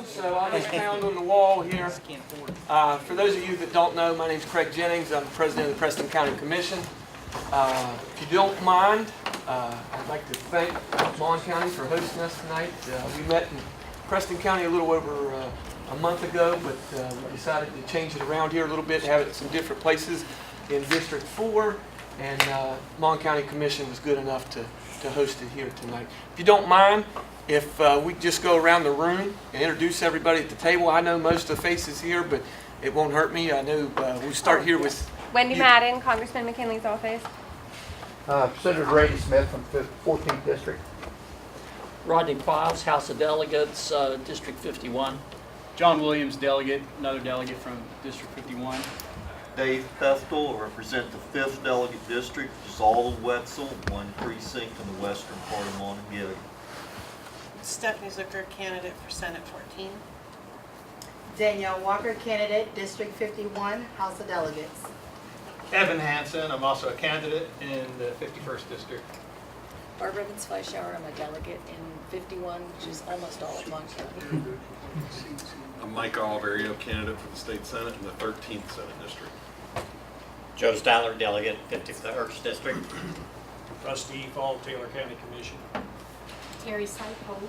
So I just found on the wall here. For those of you that don't know, my name is Craig Jennings. I'm the president of the Preston County Commission. If you don't mind, I'd like to thank Mon County for hosting us tonight. We met in Preston County a little over a month ago, but we decided to change it around here a little bit, have it in some different places in District 4, and Mon County Commission was good enough to host it here tonight. If you don't mind, if we just go around the room and introduce everybody at the table. I know most of the faces here, but it won't hurt me. I know we'll start here with Wendy Madden, Congressman McKinley's office. Senator Grady Smith from 14th District. Rodney Piles, House of Delegates, District 51. John Williams, delegate, another delegate from District 51. Dave Peftel, I represent the 5th Delegate District, which is all of Wetzel, one precinct in the western part of Monongalia. Stephanie Zucker, candidate for Senate 14. Danielle Walker, candidate, District 51, House of Delegates. Evan Hansen, I'm also a candidate in the 51st District. Barbara Evans-Fleischauer, I'm a delegate in 51, which is almost all of Mon County. I'm Mike Oliverio, candidate for the State Senate in the 13th Senate District. Joe Styler, delegate, 51st District. Trustee Fall, Taylor County Commission. Terry Seipold,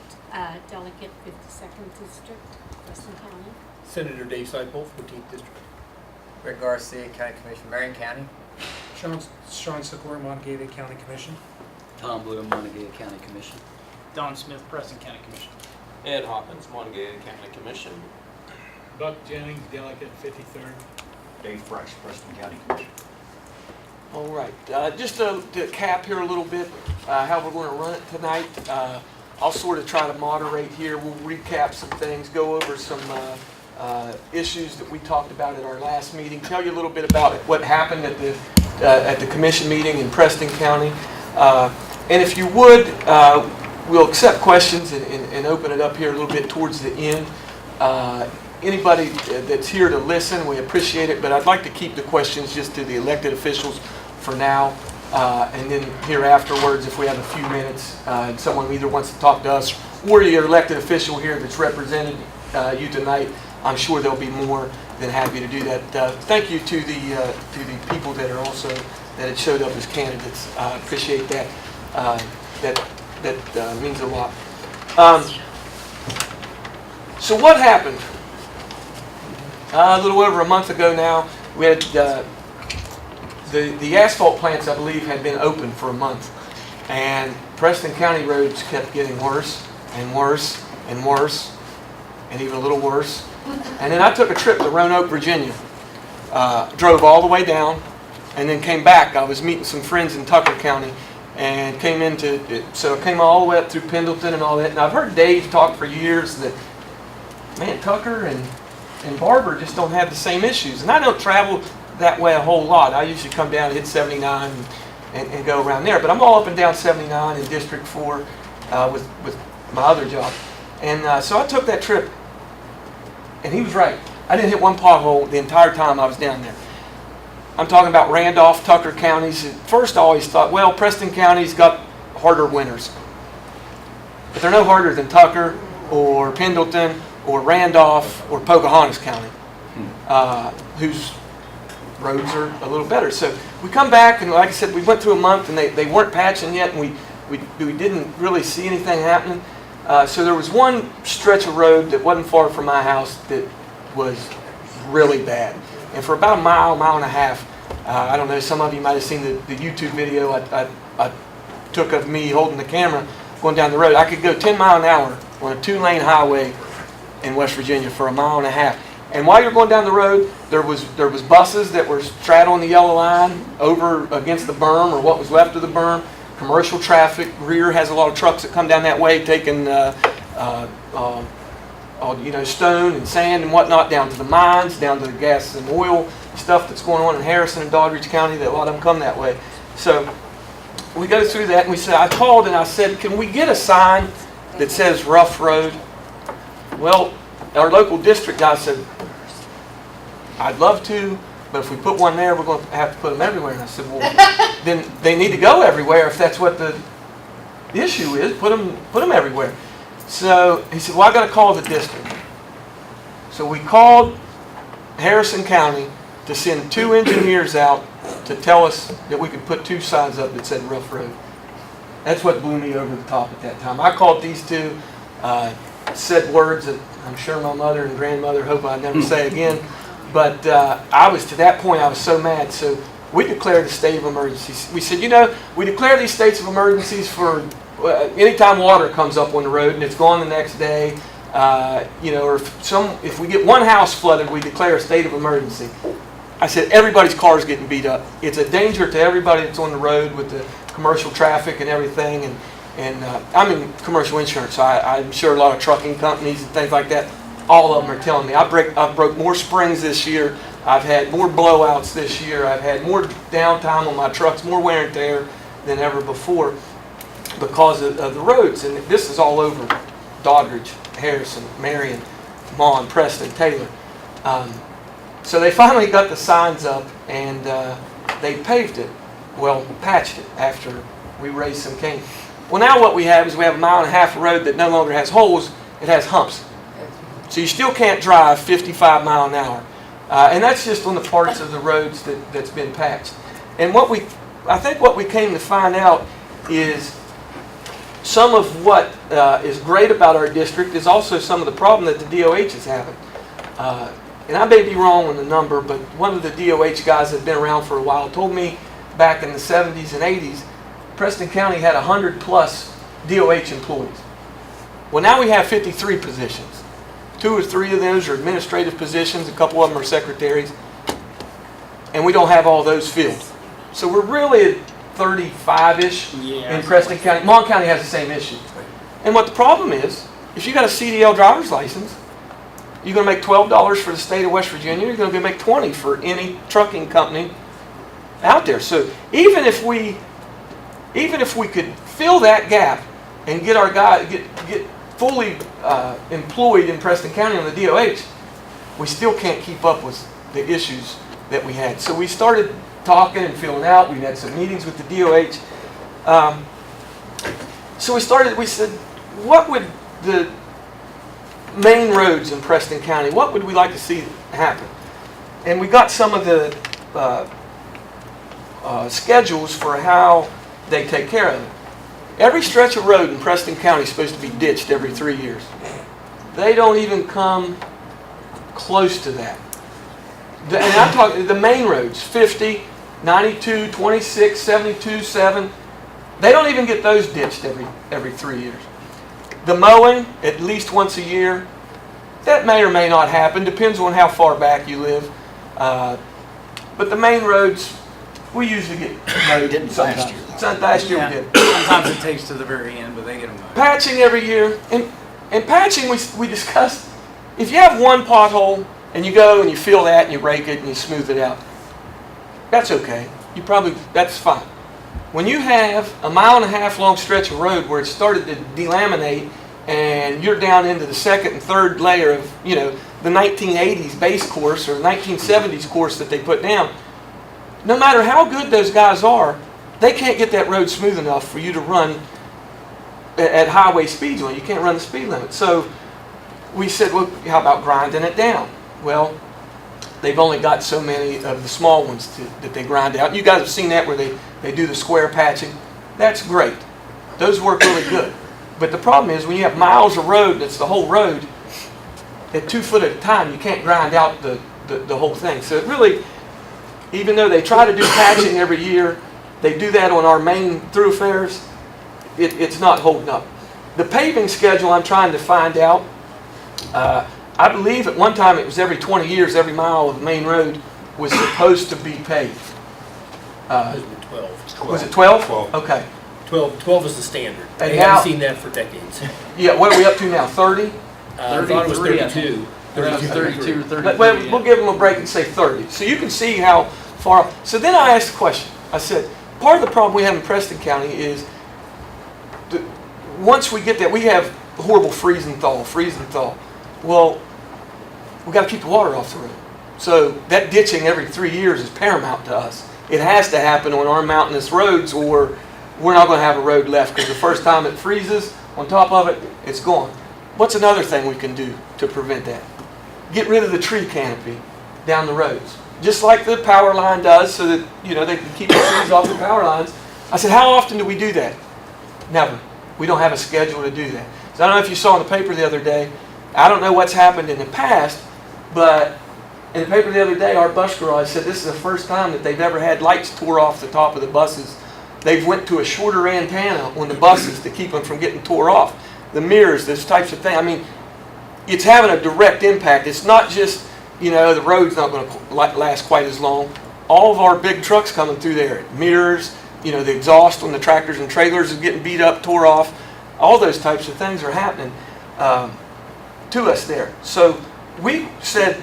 delegate, 52nd District, Preston County. Senator Dave Seipold, 14th District. Rick Garcia, County Commission, Marion County. Sean Sikora, Monongalia County Commission. Tom Blue, Monongalia County Commission. Don Smith, Preston County Commission. Ed Hawkins, Monongalia County Commission. Buck Jennings, delegate, 53rd. Dave Fresh, Preston County Commission. All right, just to cap here a little bit how we're going to run it tonight. I'll sort of try to moderate here. We'll recap some things, go over some issues that we talked about at our last meeting, tell you a little bit about what happened at the commission meeting in Preston County. And if you would, we'll accept questions and open it up here a little bit towards the end. Anybody that's here to listen, we appreciate it, but I'd like to keep the questions just to the elected officials for now, and then here afterwards, if we have a few minutes, and someone either wants to talk to us or your elected official here that's represented you tonight, I'm sure they'll be more than happy to do that. Thank you to the people that are also that had showed up as candidates. I appreciate that. That means a lot. So what happened? A little over a month ago now, we had the asphalt plants, I believe, had been open for a month, and Preston County roads kept getting worse and worse and worse, and even a little worse. And then I took a trip to Roanoke, Virginia, drove all the way down, and then came back. I was meeting some friends in Tucker County, and came so I came all the way up through Pendleton and all that. And I've heard Dave talk for years that, man, Tucker and Barber just don't have the same issues. And I don't travel that way a whole lot. I usually come down and hit 79 and go around there. But I'm all up and down 79 in District 4 with my other job. And so I took that trip, and he was right. I didn't hit one pothole the entire time I was down there. I'm talking about Randolph, Tucker counties. At first I always thought, well, Preston County's got harder winters. But they're no harder than Tucker or Pendleton or Randolph or Pocahontas County, whose roads are a little better. So we come back, and like I said, we went through a month, and they weren't patching yet, and we didn't really see anything happening. So there was one stretch of road that wasn't far from my house that was really bad. And for about a mile and a half, I don't know, some of you might have seen the YouTube video I took of me holding the camera going down the road. I could go 10 miles an hour on a 2-lane highway in West Virginia for a mile and a half. And while you're going down the road, there was buses that were straddling the yellow line over against the berm or what was left of the berm. Commercial traffic, rear has a lot of trucks that come down that way taking stone and sand and whatnot down to the mines, down to the gas and oil stuff that's going on in Harrison and Doddridge County. That a lot of them come that way. So we go through that, and I called and I said, can we get a sign that says rough road? Well, our local district guy said, I'd love to, but if we put one there, we're going to have to put them everywhere. And I said, well, then they need to go everywhere if that's what the issue is. Put them everywhere. So he said, well, I got to call the district. So we called Harrison County to send 2 engineers out to tell us that we could put 2 signs up that said rough road. That's what blew me over the top at that time. I called these 2, said words that I'm sure my mother and grandmother hope I never say again. But I was, to that point, I was so mad. So we declared a state of emergency. We said, we declare these states of emergencies for anytime water comes up on the road and it's gone the next day. Or if we get one house flooded, we declare a state of emergency. I said, everybody's car is getting beat up. It's a danger to everybody that's on the road with the commercial traffic and everything. And I'm in commercial insurance, so I'm sure a lot of trucking companies and things like that, all of them are telling me. I've broke more springs this year. I've had more blowouts this year. I've had more downtime on my trucks, more wear and tear than ever before because of the roads. And this is all over Doddridge, Harrison, Marion, Mon, Preston, Taylor. So they finally got the signs up and they paved it. Well, patched it after we raised some cane. Well, now what we have is we have a 1.5 mile of road that no longer has holes, it has humps. So you still can't drive 55 miles an hour. And that's just on the parts of the roads that's been patched. And I think what we came to find out is some of what is great about our district is also some of the problem that the DOH is having. And I may be wrong on the number, but one of the DOH guys that had been around for a while told me back in the 70s and 80s, Preston County had 100 plus DOH employees. Well, now we have 53 positions. 2 or 3 of those are administrative positions, a couple of them are secretaries, and we don't have all those filled. So we're really at 35-ish in Preston County. Mon County has the same issue. And what the problem is, if you got a CDL driver's license, you're going to make $12 for the state of West Virginia, you're going to make $20 for any trucking company out there. So even if we could fill that gap and get our guy get fully employed in Preston County on the DOH, we still can't keep up with the issues that we had. So we started talking and filling out. We had some meetings with the DOH. So we said, what would the main roads in Preston County, what would we like to see happen? And we got some of the schedules for how they take care of it. Every stretch of road in Preston County is supposed to be ditched every 3 years. They don't even come close to that. And I'm talking the main roads, 50, 92, 26, 72, 7. They don't even get those ditched every 3 years. The mowing, at least once a year, that may or may not happen, depends on how far back you live. But the main roads, we usually get mowed. Didn't last year. Last year we did. Sometimes it takes to the very end, but they get them mowed. Patching every year. And patching, we discussed, if you have one pothole and you go and you fill that and you rake it and you smooth it out, that's okay. That's fine. When you have a 1.5 mile long stretch of road where it started to delaminate and you're down into the second and third layer of, the 1980s base course or 1970s course that they put down, no matter how good those guys are, they can't get that road smooth enough for you to run at highway speeds on it. You can't run the speed limit. So we said, well, how about grinding it down? Well, they've only got so many of the small ones that they grind out. You guys have seen that where they do the square patching. That's great. Those work really good. But the problem is when you have miles of road, that's the whole road, at 2 foot at a time, you can't grind out the whole thing. So it really, even though they try to do patching every year, they do that on our main thoroughfares, it's not holding up. The paving schedule I'm trying to find out, I believe at one time it was every 20 years, every mile of the main road was supposed to be paved. It was 12. Was it 12? 12. Okay. 12 is the standard. And I now- haven't seen that for decades. Yeah, what are we up to now, 30? I thought it was 33, I 32. Around 32 or 33. Well, we'll give them a break and say 30. So you can see how far. So then I asked the question. I said, part of the problem we have in Preston County is once we get that, we have horrible freeze and thaw. Well, we got to keep the water off the road. So that ditching every 3 years is paramount to us. It has to happen on our mountainous roads or we're not going to have a road left because the first time it freezes, on top of it, it's gone. What's another thing we can do to prevent that? get rid of the tree canopy down the roads, just like the power line does, so that they can keep the trees off the power lines. I said, how often do we do that? Never. We don't have a schedule to do that. So I don't know if you saw in the paper the other day. I don't know what's happened in the past, but in the paper the other day, our bus garage said this is the first time that they've ever had lights tore off the top of the buses. They've went to a shorter antenna on the buses to keep them from getting tore off. The mirrors, those types of things. I mean, it's having a direct impact. It's not just, the road's not going to last quite as long. All of our big trucks coming through there, mirrors, the exhaust on the tractors and trailers is getting beat up, tore off. All those types of things are happening to us there. So we said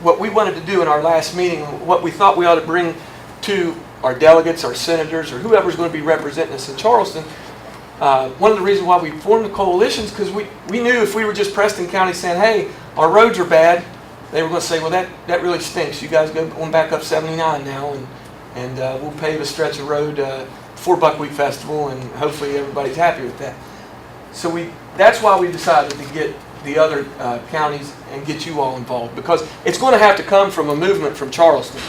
what we wanted to do in our last meeting, what we thought we ought to bring to our delegates, our senators, or whoever's going to be representing us in Charleston. One of the reasons why we formed the coalition is because we knew if we were just Preston County saying, hey, our roads are bad, they were going to say, well, that really stinks. You guys go on back up 79 now, and we'll pave a stretch of road for Buckwheat Festival, and hopefully everybody's happy with that. So that's why we decided to get the other counties and get you all involved, because it's going to have to come from a movement from Charleston.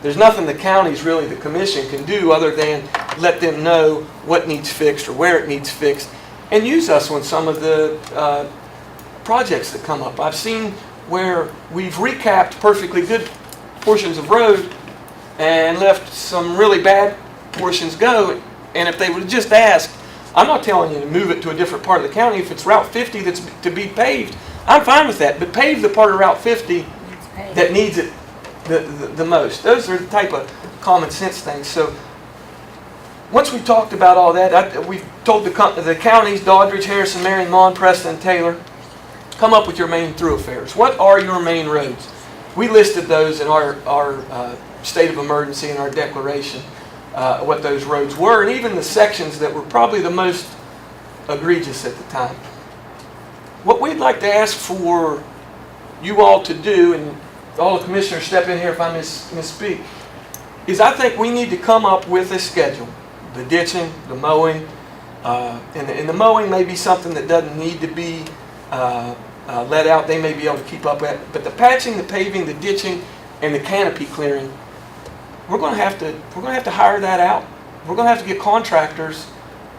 There's nothing the counties, really, the commission can do other than let them know what needs fixed or where it needs fixed, and use us on some of the projects that come up. I've seen where we've recapped perfectly good portions of road and left some really bad portions go, and if they would have just asked, I'm not telling you to move it to a different part of the county. If it's Route 50 that's to be paved, I'm fine with that, but pave the part of Route 50 that needs it the most. Those are the type of common sense things. So once we talked about all that, we've told the counties, Doddridge, Harrison, Marion, Mon, Preston, and Taylor, come up with your main thoroughfares. What are your main roads? We listed those in our state of emergency and our declaration, what those roads were, and even the sections that were probably the most egregious at the time. What we'd like to ask for you all to do, and all the commissioners step in here if I misspeak, is I think we need to come up with a schedule. The ditching, the mowing, and the mowing may be something that doesn't need to be let out. They may be able to keep up with it. But the patching, the paving, the ditching, and the canopy clearing, we're going to have to hire that out. We're going to have to get contractors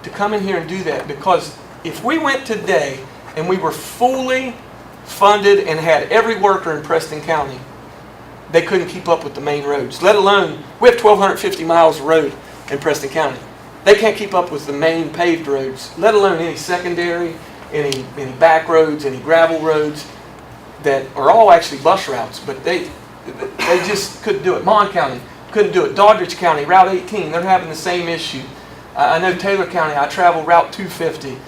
to come in here and do that, because if we went today and we were fully funded and had every worker in Preston County, they couldn't keep up with the main roads. Let alone, we have 1,250 miles of road in Preston County. They can't keep up with the main paved roads, let alone any secondary, any back roads, any gravel roads that are all actually bus routes, but they just couldn't do it. Mon County couldn't do it. Doddridge County, Route 18, they're having the same issue. I know Taylor County, I travel Route 250.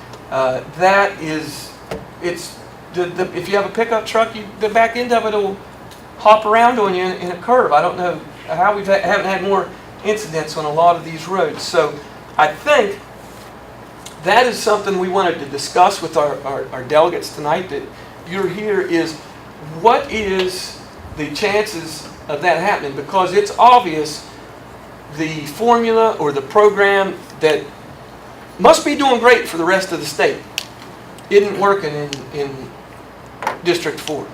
If you have a pickup truck, the back end of it will hop around on you in a curve. I don't know how we haven't had more incidents on a lot of these roads. So I think that is something we wanted to discuss with our delegates tonight, that you're here, is what is the chances of that happening? Because it's obvious the formula or the program that must be doing great for the rest of the state isn't working in District 4.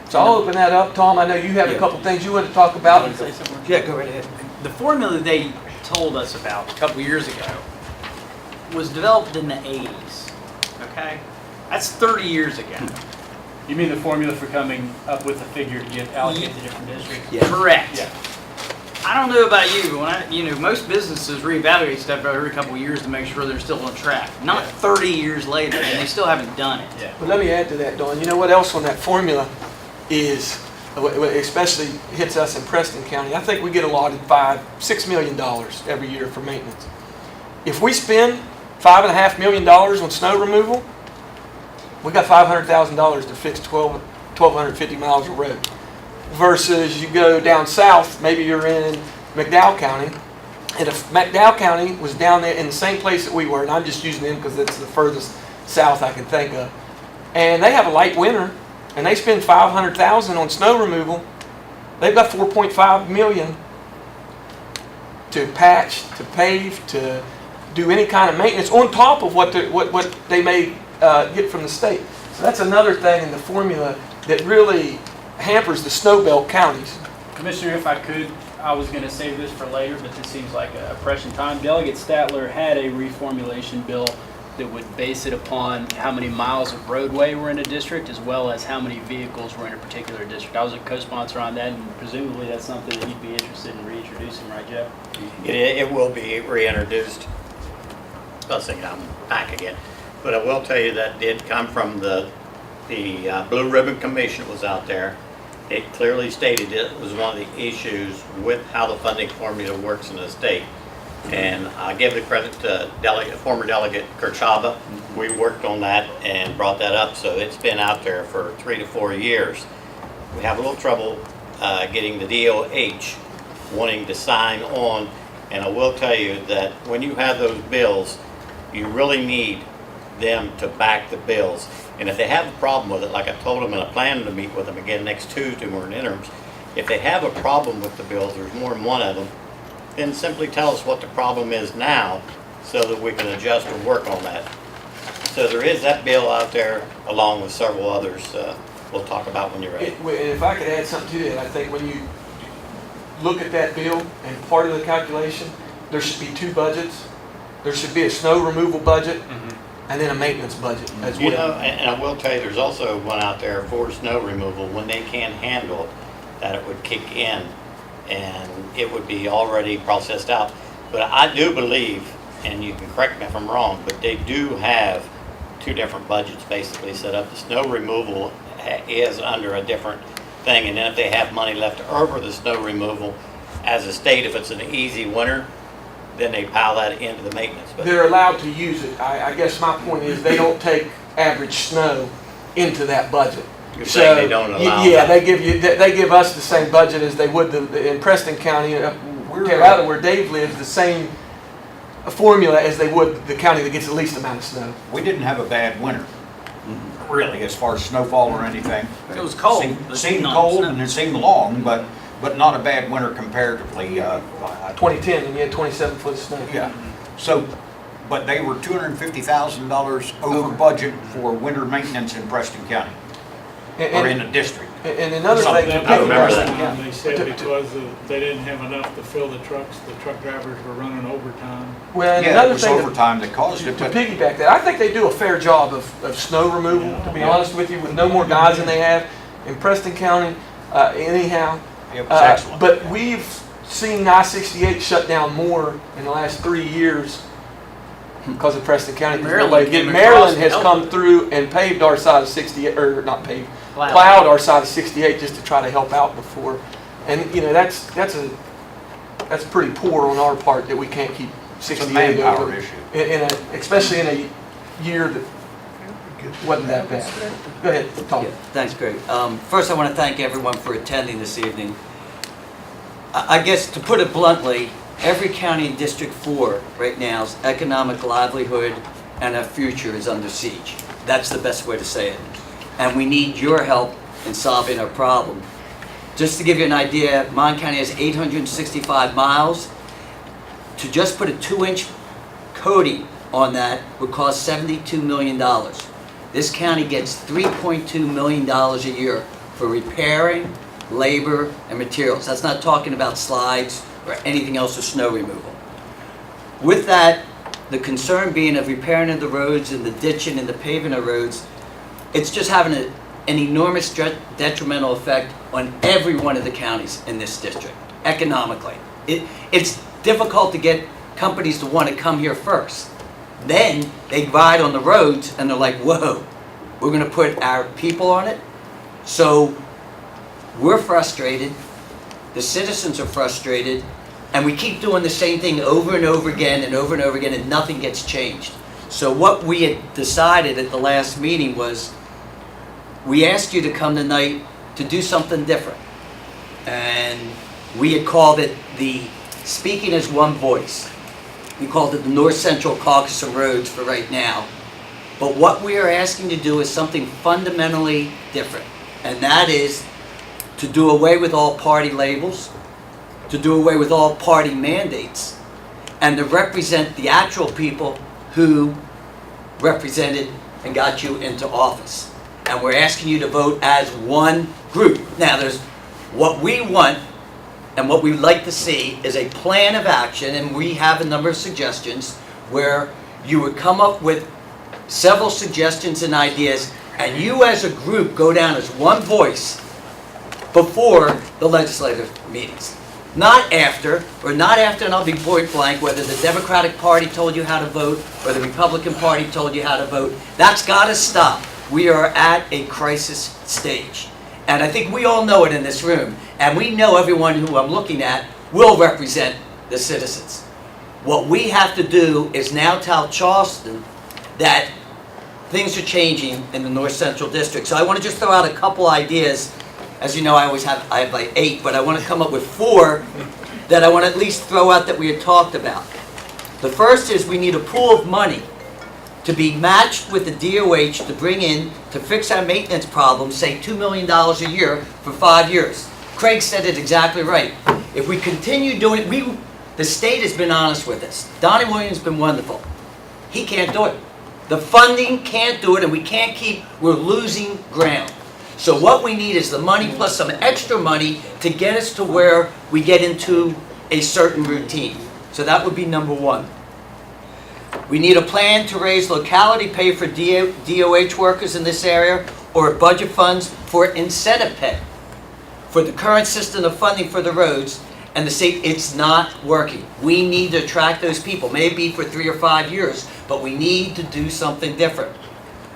So I'll open that up. Tom, I know you have a couple things you want to talk about. Yeah, go right ahead. The formula they told us about a couple years ago was developed in the 80s. Okay? That's 30 years ago. You mean the formula for coming up with a figure to get allocated to different districts? Yeah. Correct. Yeah. I don't know about you, but most businesses reevaluate stuff every couple of years to make sure they're still on track. Not 30 years later, and they still haven't done it. Yeah. But let me add to that, Dawn. You know what else on that formula is, especially hits us in Preston County? I think we get allotted $5-6 million every year for maintenance. If we spend $5.5 million on snow removal, we got $500,000 to fix 1,250 miles of road. Versus you go down south, maybe you're in McDowell County, and if McDowell County was down there in the same place that we were, and I'm just using them because it's the furthest south I can think of, and they have a light winter, and they spend $500,000 on snow removal, they've got $4.5 million to patch, to pave, to do any kind of maintenance on top of what they may get from the state. So that's another thing in the formula that really hampers the snow belt counties. Commissioner, if I could, I was going to save this for later, but this seems like a pressing time. Delegate Statler had a reformulation bill that would base it upon how many miles of roadway were in a district as well as how many vehicles were in a particular district. I was a co-sponsor on that, and presumably that's something that you'd be interested in reintroducing, right, Jeff? It will be reintroduced. Busing, I'm back again. But I will tell you that did come from the Blue Ribbon Commission that was out there. It clearly stated it was one of the issues with how the funding formula works in the state. And I give the credit to former Delegate Kirchhaba. We worked on that and brought that up, so it's been out there for 3 to 4 years. We have a little trouble getting the DOH wanting to sign on, and I will tell you that when you have those bills, you really need them to back the bills. And if they have a problem with it, like I told them, and I plan to meet with them again next Tuesday, we're in interims, if they have a problem with the bills, there's more than one of them, then simply tell us what the problem is now so that we can adjust or work on that. So there is that bill out there along with several others we'll talk about when you're ready. If I could add something to that, I think when you look at that bill and part of the calculation, there should be 2 budgets. There should be a snow removal budget and then a maintenance budget as well. You know, and I will tell you, there's also one out there for snow removal when they can't handle it, that it would kick in and it would be already processed out. But I do believe, and you can correct me if I'm wrong, but they do have 2 different budgets basically set up. The snow removal is under a different thing, and then if they have money left over the snow removal, as a state, if it's an easy winter, then they pile that into the maintenance budget. They're allowed to use it. I guess my point is they don't take average snow into that budget. You're saying they don't allow yeah, that? they give us the same budget as they would in Preston County, out of where Dave lives, the same formula as they would the county that gets the least amount of snow. We didn't have a bad winter, really, as far as snowfall or anything. It was cold. It seemed cold and it seemed long, but not a bad winter comparatively. 2010, and you had 27 foot of snow. Yeah. So, but they were $250,000 over budget for winter maintenance in Preston County, or in a district. And another Something thing, I remember that. They said because they didn't have enough to fill the trucks, the truck drivers were running overtime. Well, Yeah, another it was thing overtime that caused it. to But piggyback that, I think they do a fair job of snow removal, to be honest with you, with no more guys than they have in Preston County, anyhow. it was excellent. But we've seen I-68 shut down more in the last 3 years because of Preston County. Maryland has come through and paved our side of 68, or not paved, plowed our side of 68 just to try to help out before. And you know, that's pretty poor on our part that we can't keep 68 It's a manpower over, issue. especially in a year that wasn't that bad. Go ahead, Tom. Yeah, thanks, Greg. First, I want to thank everyone for attending this evening. I guess, to put it bluntly, every county in District 4 right now's economic livelihood and our future is under siege. That's the best way to say it. And we need your help in solving our problem. Just to give you an idea, Mon County has 865 miles. To just put a 2-inch coating on that would cost $72 million. This county gets $3.2 million a year for repairing, labor, and materials. That's not talking about slides or anything else with snow removal. With that, the concern being of repairing of the roads and the ditching and the paving of roads, it's just having an enormous detrimental effect on every one of the counties in this district, economically. It's difficult to get companies to want to come here first. Then they ride on the roads and they're like, whoa, we're going to put our people on it? So we're frustrated, the citizens are frustrated, and we keep doing the same thing over and over again and over and over again, and nothing gets changed. So what we had decided at the last meeting was, we asked you to come tonight to do something different. And we had called it the Speaking as One Voice. We called it the North Central Caucus of Roads for right now. But what we are asking to do is something fundamentally different. And that is to do away with all party labels, to do away with all party mandates, and to represent the actual people who represented and got you into office. and we're asking you to vote as one group. Now, there's what we want and what we'd like to see is a plan of action, and we have a number of suggestions where you would come up with several suggestions and ideas, and you as a group go down as one voice before the legislative meetings. Not after, and I'll be point blank, whether the Democratic Party told you how to vote or the Republican Party told you how to vote. That's got to stop. We are at a crisis stage. And I think we all know it in this room. And we know everyone who I'm looking at will represent the citizens. What we have to do is now tell Charleston that things are changing in the North Central District. So I want to just throw out a couple ideas. As you know, I have like 8, but I want to come up with 4 that I want to at least throw out that we had talked about. The first is we need a pool of money to be matched with the DOH to bring in to fix our maintenance problems, say $2 million a year for 5 years. Craig said it exactly right. If we continue doing it, the state has been honest with us. Donnie Williams has been wonderful. He can't do it. The funding can't do it, and we're losing ground. So what we need is the money plus some extra money to get us to where we get into a certain routine. So that would be number 1. We need a plan to raise locality pay for DOH workers in this area or budget funds for incentive pay. For the current system of funding for the roads and the state, it's not working. We need to attract those people, maybe for 3 or 5 years, but we need to do something different.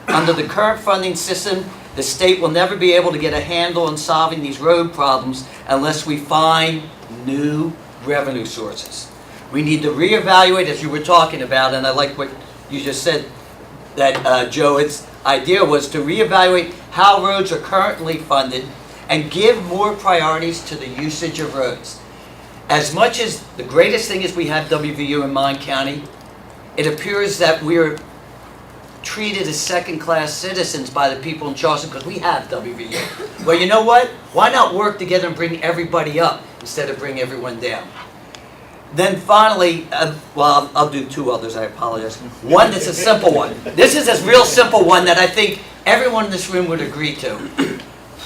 Under the current funding system, the state will never be able to get a handle on solving these road problems unless we find new revenue sources. We need to reevaluate, as you were talking about, and I like what you just said, that Joe, its idea was to reevaluate how roads are currently funded and give more priorities to the usage of roads. As much as the greatest thing is we have WVU in Mon County, it appears that we're treated as second-class citizens by the people in Charleston because we have WVU. Well, you know what? Why not work together and bring everybody up instead of bring everyone down? Then finally, I'll do 2 others, I apologize. One that's a simple one. This is a real simple one that I think everyone in this room would agree to.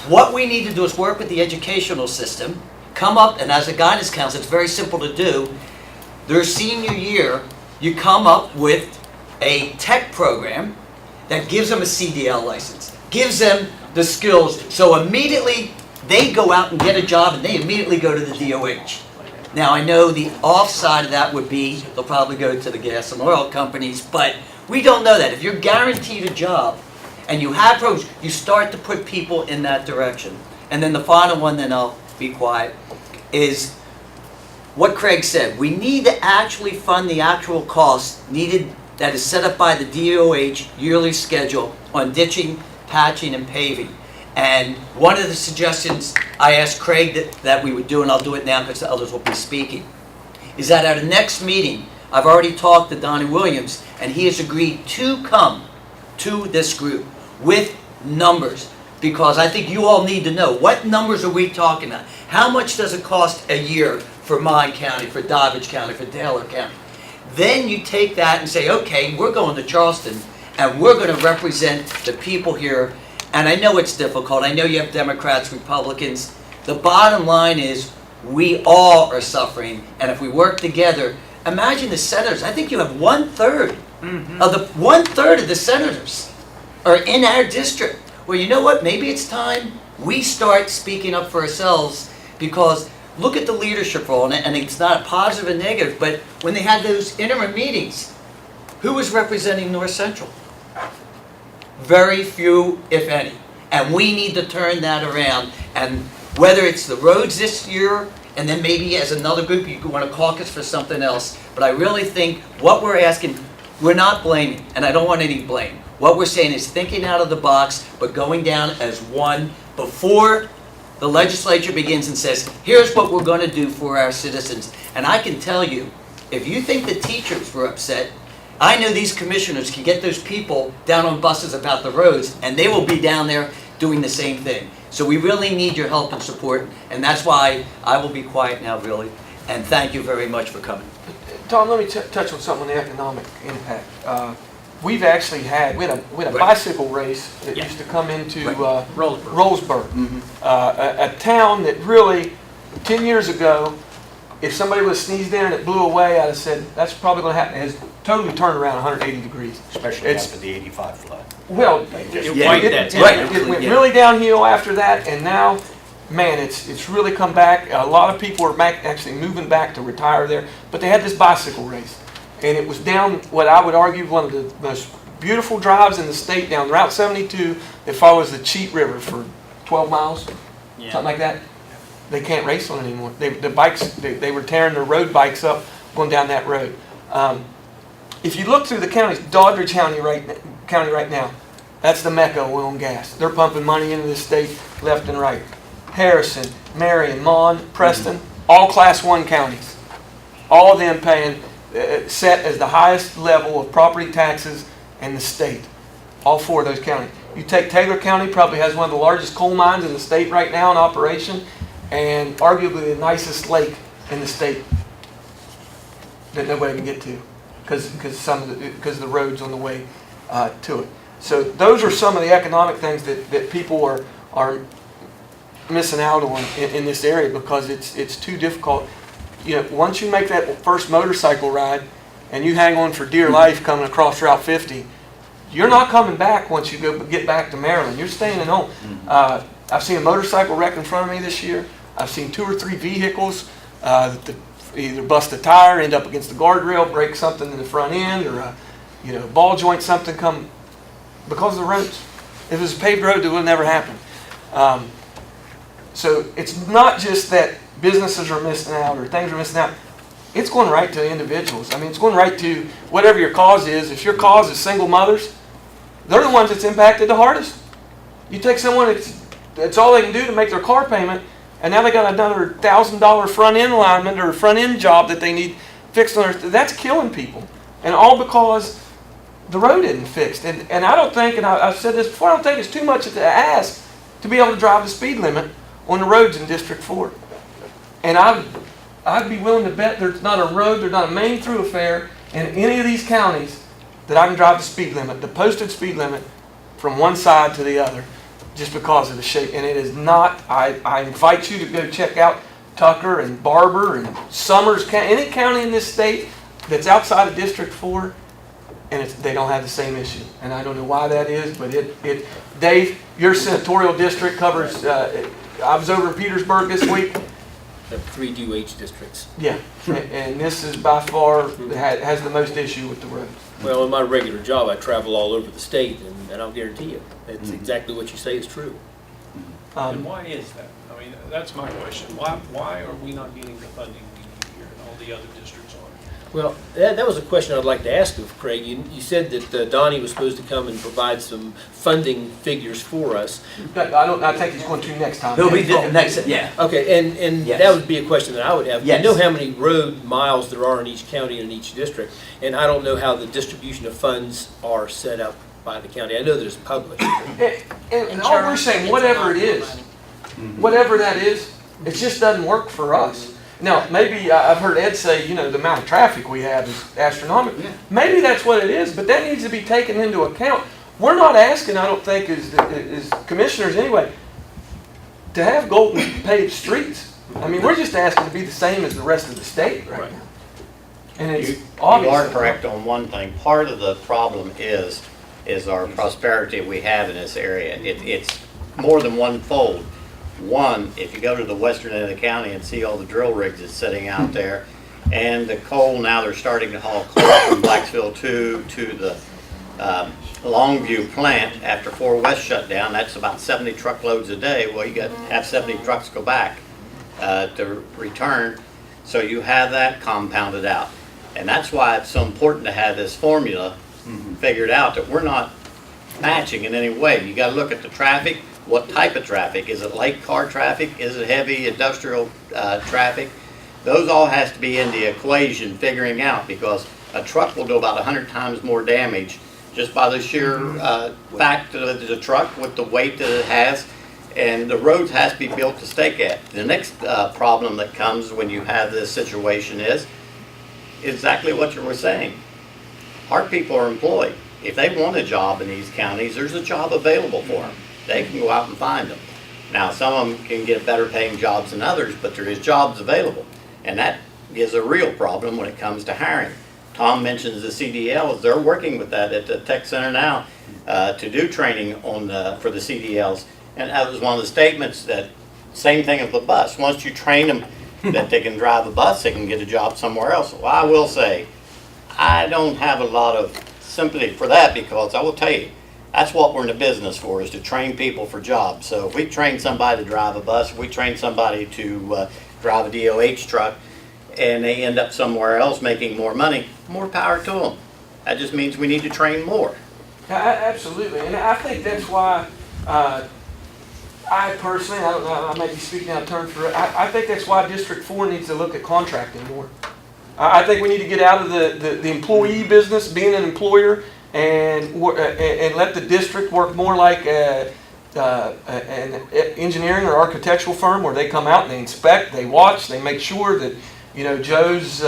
What we need to do is work with the educational system, come up, and as a guidance counselor, it's very simple to do. Their senior year, you come up with a tech program that gives them a CDL license, gives them the skills, so immediately they go out and get a job and they immediately go to the DOH. Now I know the offside of that would be they'll probably go to the gas and oil companies, but we don't know that. If you're guaranteed a job and you have programs, you start to put people in that direction. And then the final one, then I'll be quiet, is what Craig said. We need to actually fund the actual costs needed that is set up by the DOH yearly schedule on ditching, patching, and paving. And one of the suggestions I asked Craig that we would do, and I'll do it now because the others will be speaking, is that at our next meeting, I've already talked to Donnie Williams, and he has agreed to come to this group with numbers, because I think you all need to know, what numbers are we talking about? How much does it cost a year for Mon County, for Doddridge County, for Taylor County? Then you take that and say, okay, we're going to Charleston, and we're going to represent the people here. And I know it's difficult. I know you have Democrats, Republicans. The bottom line is we all are suffering, and if we work together, imagine the senators. I think you have 1/3 of the senators are in our district. Well, you know what? Maybe it's time we start speaking up for ourselves, because look at the leadership role, and it's not positive and negative, but when they had those interim meetings, who was representing North Central? Very few, if any. And we need to turn that around. And whether it's the roads this year, and then maybe as another group you want to caucus for something else. But I really think what we're asking, we're not blaming, and I don't want any blame. What we're saying is thinking out of the box, but going down as one before the legislature begins and says, here's what we're going to do for our citizens. And I can tell you, if you think the teachers were upset, I know these commissioners can get those people down on buses about the roads, and they will be down there doing the same thing. So we really need your help and support, and that's why I will be quiet now, really. And thank you very much for coming. Tom, let me touch on something on the economic impact. we've actually had, we had a bicycle race that used to come into Rollsburg. A town that really, 10 years ago, if somebody was sneezed in and it blew away, I'd have said, that's probably going to happen. It has totally turned around 180 degrees. Especially after the 85 flood. Well, it went really downhill after that, and now, man, it's really come back. A lot of people are actually moving back to retire there, but they had this bicycle race. And it was down what I would argue one of the most beautiful drives in the state, down Route 72 that follows the Cheat River for 12 miles, something like that. They can't race on it anymore. They were tearing their road bikes up going down that road. If you look through the counties, Doddridge County right now, that's the mecca of oil and gas. They're pumping money into the state left and right. Harrison, Marion, Mon, Preston, all Class 1 counties. All of them paying set as the highest level of property taxes in the state. All 4 of those counties. You take Taylor County, probably has one of the largest coal mines in the state right now in operation, and arguably the nicest lake in the state that nobody can get to because of the roads on the way to it. So those are some of the economic things that people are missing out on in this area because it's too difficult. You know, once you make that first motorcycle ride and you hang on for dear life coming across Route 50, you're not coming back once you get back to Maryland. You're staying at home. I've seen a motorcycle wreck in front of me this year. I've seen 2 or 3 vehicles either bust a tire, end up against the guardrail, break something in the front end, or a ball joint, something come because of the roads. If it was a paved road, it would never happen. So it's not just that businesses are missing out or things are missing out. It's going right to individuals. I mean, it's going right to whatever your cause is. If your cause is single mothers, they're the ones that's impacted the hardest. You take someone that's all they can do to make their car payment, and now they got another $1,000 front end alignment or front end job that they need fixed on their. That's killing people, and all because the road isn't fixed. And I don't think, and I've said this before, I don't think it's too much to ask to be able to drive the speed limit on the roads in District 4. And I'd be willing to bet there's not a road, there's not a main thoroughfare in any of these counties that I can drive the speed limit, the posted speed limit, from one side to the other, just because of the shape. And it is not. I invite you to go check out Tucker and Barber and Summers, any county in this state that's outside of District 4, and they don't have the same issue. And I don't know why that is, but Dave, your senatorial district covers. I was over in Petersburg this week. Have 3 DOH districts. Yeah, and this is by far has the most issue with the roads. Well, in my regular job, I travel all over the state, and I'll guarantee you, it's exactly what you say is true. And why is that? I mean, that's my question. Why are we not getting the funding we need here and all the other districts are? Well, that was a question I'd like to ask of Craig. You said that Donnie was supposed to come and provide some funding figures for us. I think he's going to next time. He'll be next, yeah. Okay, and Yes. that would be a question that I would have. Yes. I know how many road miles there are in each county and in each district, and I don't know how the distribution of funds are set up by the county. I know that it's published. And all we're saying, whatever it is, whatever that is, it just doesn't work for us. Now, maybe I've heard Ed say, the amount of traffic we have is astronomical. Yeah. Maybe that's what it is, but that needs to be taken into account. We're not asking, I don't think, as commissioners anyway, to have golden paved streets. I mean, we're just asking to be the same as the rest of the state right now. And it's obvious. You are correct on one thing. Part of the problem is our prosperity we have in this area. It's more than one-fold. One, if you go to the western end of the county and see all the drill rigs that's sitting out there, and the coal, now they're starting to haul coal from Blacksville 2 to the Longview plant after 4 West shut down. That's about 70 truckloads a day. Well, you got to have 70 trucks go back to return. So you have that compounded out. And that's why it's so important to have this formula figured out, that we're not matching in any way. You got to look at the traffic. What type of traffic? Is it light car traffic? Is it heavy industrial traffic? Those all has to be in the equation figuring out, because a truck will do about 100 times more damage just by the sheer fact that it's a truck with the weight that it has, and the roads has to be built to stake at. The next problem that comes when you have this situation is exactly what you were saying. Our people are employed. if they want a job in these counties, there's a job available for them. They can go out and find them. Now, some of them can get better paying jobs than others, but there is jobs available. And that is a real problem when it comes to hiring. Tom mentions the CDLs. They're working with that at the tech center now to do training on for the CDLs. And that was one of the statements that, same thing as the bus. Once you train them that they can drive a bus, they can get a job somewhere else. Well, I will say, I don't have a lot of sympathy for that, because I will tell you, that's what we're in the business for, is to train people for jobs. So if we train somebody to drive a bus, if we train somebody to drive a DOH truck, and they end up somewhere else making more money, more power to them. That just means we need to train more. Absolutely, and I think that's why I personally, I don't know, I may be speaking out of turn for it, I think that's why District 4 needs to look at contracting more. I think we need to get out of the employee business, being an employer, and let the district work more like an engineering or architectural firm, where they come out and they inspect, they watch, they make sure that, you know, Joe's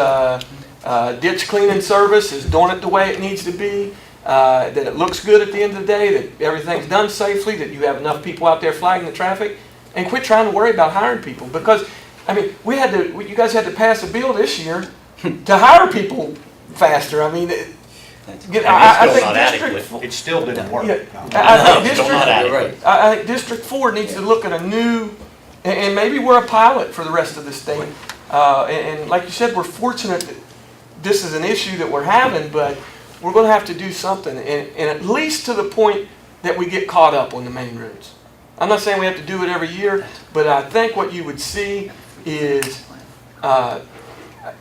ditch cleaning service is doing it the way it needs to be, that it looks good at the end of the day, that everything's done safely, that you have enough people out there flagging the traffic, and quit trying to worry about hiring people. Because, I mean, you guys had to pass a bill this year to hire people faster. I mean, I think It still didn't work. I think District 4 needs to look at a new, and maybe we're a pilot for the rest of the state. And like you said, we're fortunate that this is an issue that we're having, but we're going to have to do something, and at least to the point that we get caught up on the main roads. I'm not saying we have to do it every year, but I think what you would see is,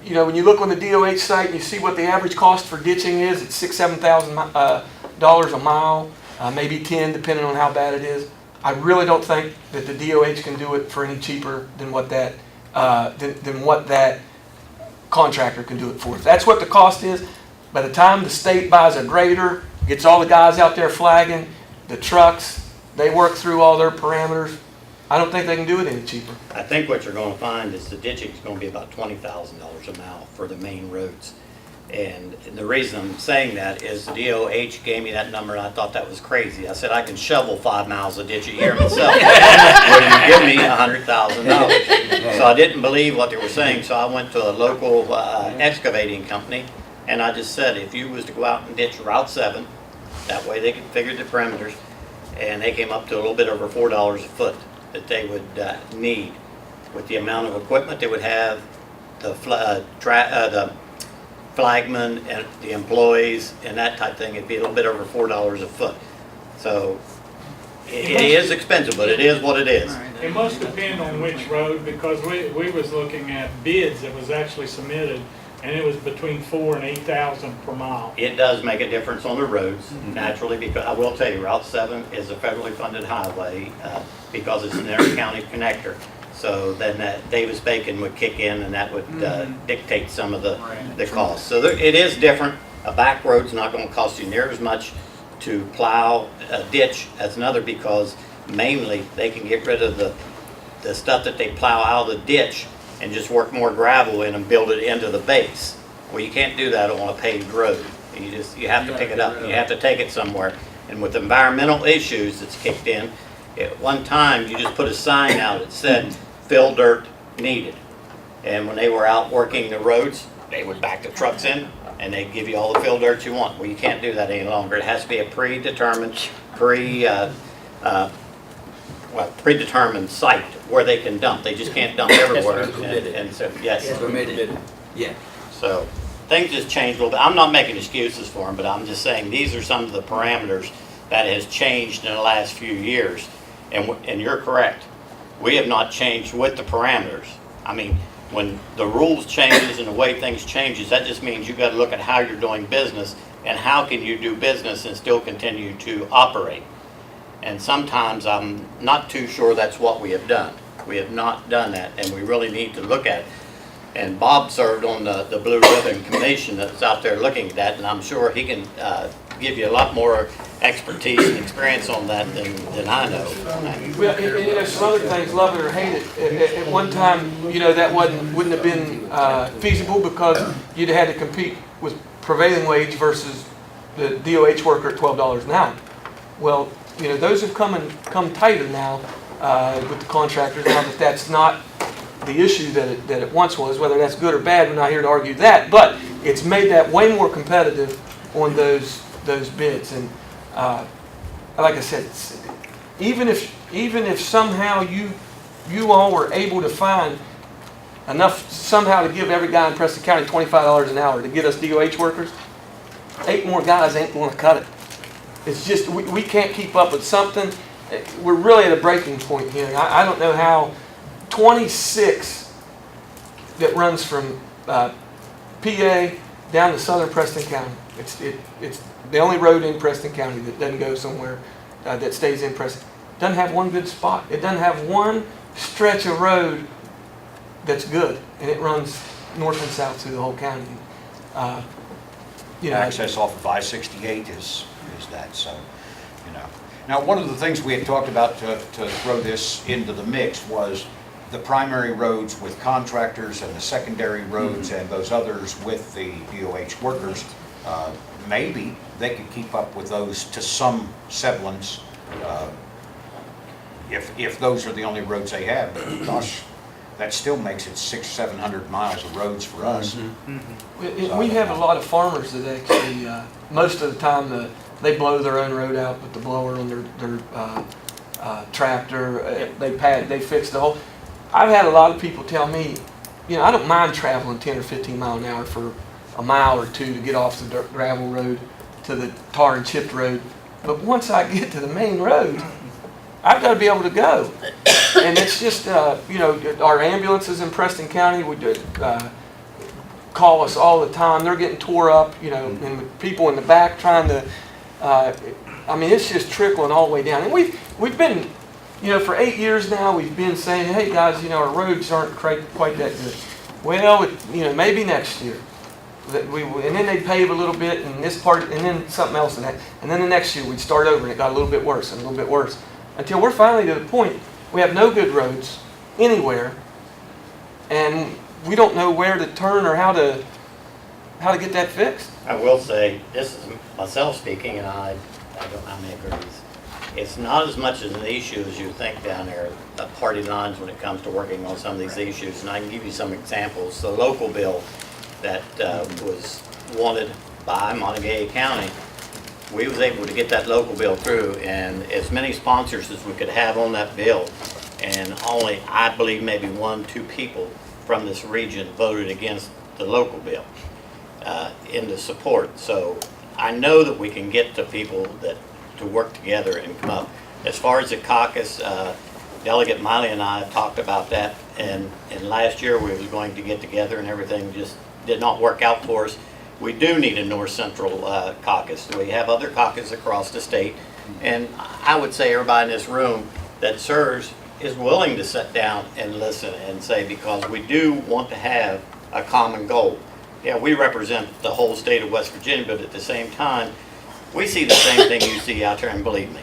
you know, when you look on the DOH site and you see what the average cost for ditching is, it's $6,000-$7,000 a mile, maybe 10, depending on how bad it is. I really don't think that the DOH can do it for any cheaper than what that contractor can do it for. If that's what the cost is, by the time the state buys a grader, gets all the guys out there flagging, the trucks, they work through all their parameters, I don't think they can do it any cheaper. I think what you're going to find is the ditching is going to be about $20,000 a mile for the main roads. And the reason I'm saying that is the DOH gave me that number, and I thought that was crazy. I said, I can shovel 5 miles of ditch a year myself. Will you give me $100,000? So I didn't believe what they were saying, so I went to a local excavating company, and I just said, if you was to go out and ditch Route 7, that way they could figure the parameters, and they came up to a little bit over $4 a foot that they would need. With the amount of equipment they would have, the flagmen and the employees and that type of thing, it'd be a little bit over $4 a foot. So it is expensive, but it is what it is. It must depend on which road, because we was looking at bids that was actually submitted, and it was between 4,000 and 8,000 per mile. It does make a difference on the roads, naturally, because I will tell you, Route 7 is a federally funded highway because it's an inter-county connector. So then that Davis-Bacon would kick in, and that would dictate some of the costs. So it is different. A back road's not going to cost you near as much to plow a ditch as another, because mainly they can get rid of the stuff that they plow out of the ditch and just work more gravel in and build it into the base. Well, you can't do that on a paved road. You have to pick it up and you have to take it somewhere. And with environmental issues that's kicked in, at one time you just put a sign out that said fill dirt needed. And when they were out working the roads, they would back the trucks in and they'd give you all the fill dirt you want. Well, you can't do that any longer. It has to be a predetermined site where they can dump. They just can't dump everywhere. And so, yes. Permitted. Yeah. So things just changed a little bit. I'm not making excuses for them, but I'm just saying these are some of the parameters that has changed in the last few years. And you're correct. We have not changed with the parameters. I mean, when the rules changes and the way things changes, that just means you've got to look at how you're doing business and how can you do business and still continue to operate. And sometimes I'm not too sure that's what we have done. We have not done that, and we really need to look at it. And Bob served on the Blue Ribbon Commission that's out there looking at that, and I'm sure he can give you a lot more expertise and experience on that than I know. Well, and you know, some other things, love it or hate it, at one time, you know, that wouldn't have been feasible because you'd have had to compete with prevailing wage versus the DOH worker at $12 an hour. Well, you know, those have come tighter now with the contractors, now that that's not the issue that it once was. Whether that's good or bad, we're not here to argue that, but it's made that way more competitive on those bids. And like I said, even if somehow you all were able to find enough somehow to give every guy in Preston County $25 an hour to get us DOH workers, 8 more guys ain't going to cut it. It's just, we can't keep up with something. We're really at a breaking point here. I don't know how 26 that runs from PA down to southern Preston County. It's the only road in Preston County that doesn't go somewhere, that stays in Preston. Doesn't have one good spot. It doesn't have one stretch of road that's good, and it runs north and south through the whole county. You know, access off of I-68 is that, so, you know. Now, one of the things we had talked about to throw this into the mix was the primary roads with contractors and the secondary roads and those others with the DOH workers. Maybe they could keep up with those to some semblance if those are the only roads they have. But gosh, that still makes it 600-700 miles of roads for us. We have a lot of farmers that actually, most of the time, they blow their own road out with the blower on their tractor. They fix the whole. I've had a lot of people tell me, you know, I don't mind traveling 10 or 15 miles an hour for a mile or two to get off the dirt gravel road to the tar and chipped road. But once I get to the main road, I've got to be able to go. And it's just, you know, our ambulances in Preston County would call us all the time. They're getting tore up, you know, and with people in the back trying to, I mean, it's just trickling all the way down. And we've been, you know, for 8 years now, we've been saying, hey guys, you know, our roads aren't quite that good. Well, you know, maybe next year. And then they'd pave a little bit in this part, and then something else, and then the next year we'd start over, and it got a little bit worse and a little bit worse, until we're finally to the point we have no good roads anywhere, and we don't know where to turn or how to get that fixed. I will say, this is myself speaking, and I don't know how many agrees. It's not as much as an issue as you think down there, party lines when it comes to working on some of these issues, and I can give you some examples. The local bill that was wanted by Monongalia County, we was able to get that local bill through, and as many sponsors as we could have on that bill, and only, I believe, maybe 1-2 people from this region voted against the local bill into support. So I know that we can get to people to work together and come up. As far as the caucus, Delegate Miley and I talked about that, and last year we was going to get together, and everything just did not work out for us. We do need a North Central Caucus. We have other caucuses across the state, and I would say everybody in this room that serves is willing to sit down and listen and say, because we do want to have a common goal. Yeah, we represent the whole state of West Virginia, but at the same time, we see the same thing you see out there, and believe me,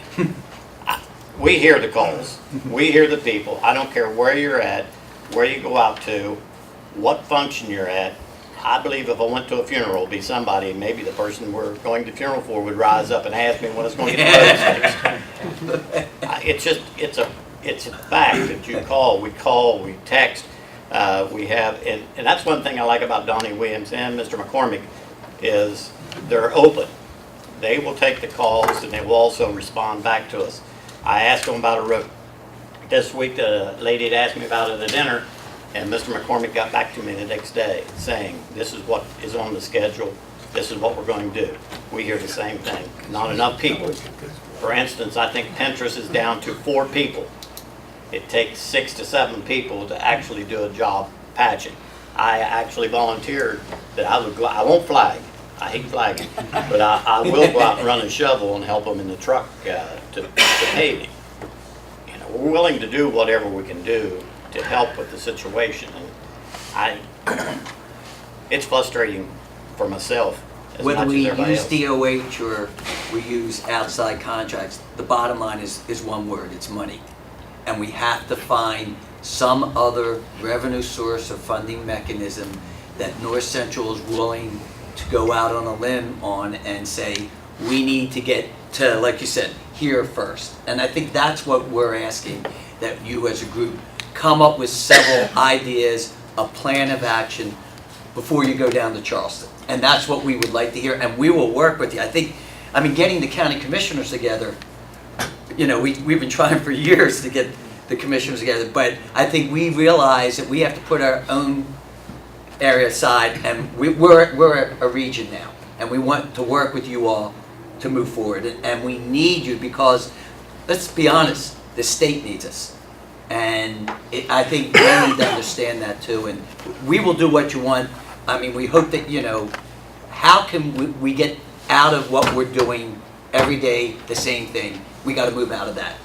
we hear the calls. We hear the people. I don't care where you're at, where you go out to, what function you're at. I believe if I went to a funeral, it'd be somebody, maybe the person we're going to funeral for would rise up and ask me when it's going to get the road fixed. It's a fact that you call, we text, we have, and that's one thing I like about Donnie Williams and Mr. McCormick is they're open. They will take the calls, and they will also respond back to us. I asked them about a road this week. The lady had asked me about it at dinner, and Mr. McCormick got back to me the next day saying, this is what is on the schedule, this is what we're going to do. We hear the same thing. Not enough people. For instance, I think Pinterest is down to 4 people. It takes 6 to 7 people to actually do a job patching. I actually volunteered that I would go, I won't flag, I hate flagging, but I will go out and run a shovel and help them in the truck to paving. You know, we're willing to do whatever we can do to help with the situation, and it's frustrating for myself as Whether much we as everybody use else. DOH or we use outside contracts, the bottom line is one word, it's money. And we have to find some other revenue source or funding mechanism that North Central is willing to go out on a limb on and say, we need to get to, like you said, here first. And I think that's what we're asking, that you as a group come up with several ideas, a plan of action before you go down to Charleston. And that's what we would like to hear, and we will work with you. I mean, getting the county commissioners together, you know, we've been trying for years to get the commissioners together, but I think we realize that we have to put our own area aside, and we're a region now, and we want to work with you all to move forward, and we need you because, let's be honest, the state needs us. And I think they need to understand that too, and we will do what you want. I mean, we hope that, you know, how can we get out of what we're doing every day, the same thing? We got to move out of that.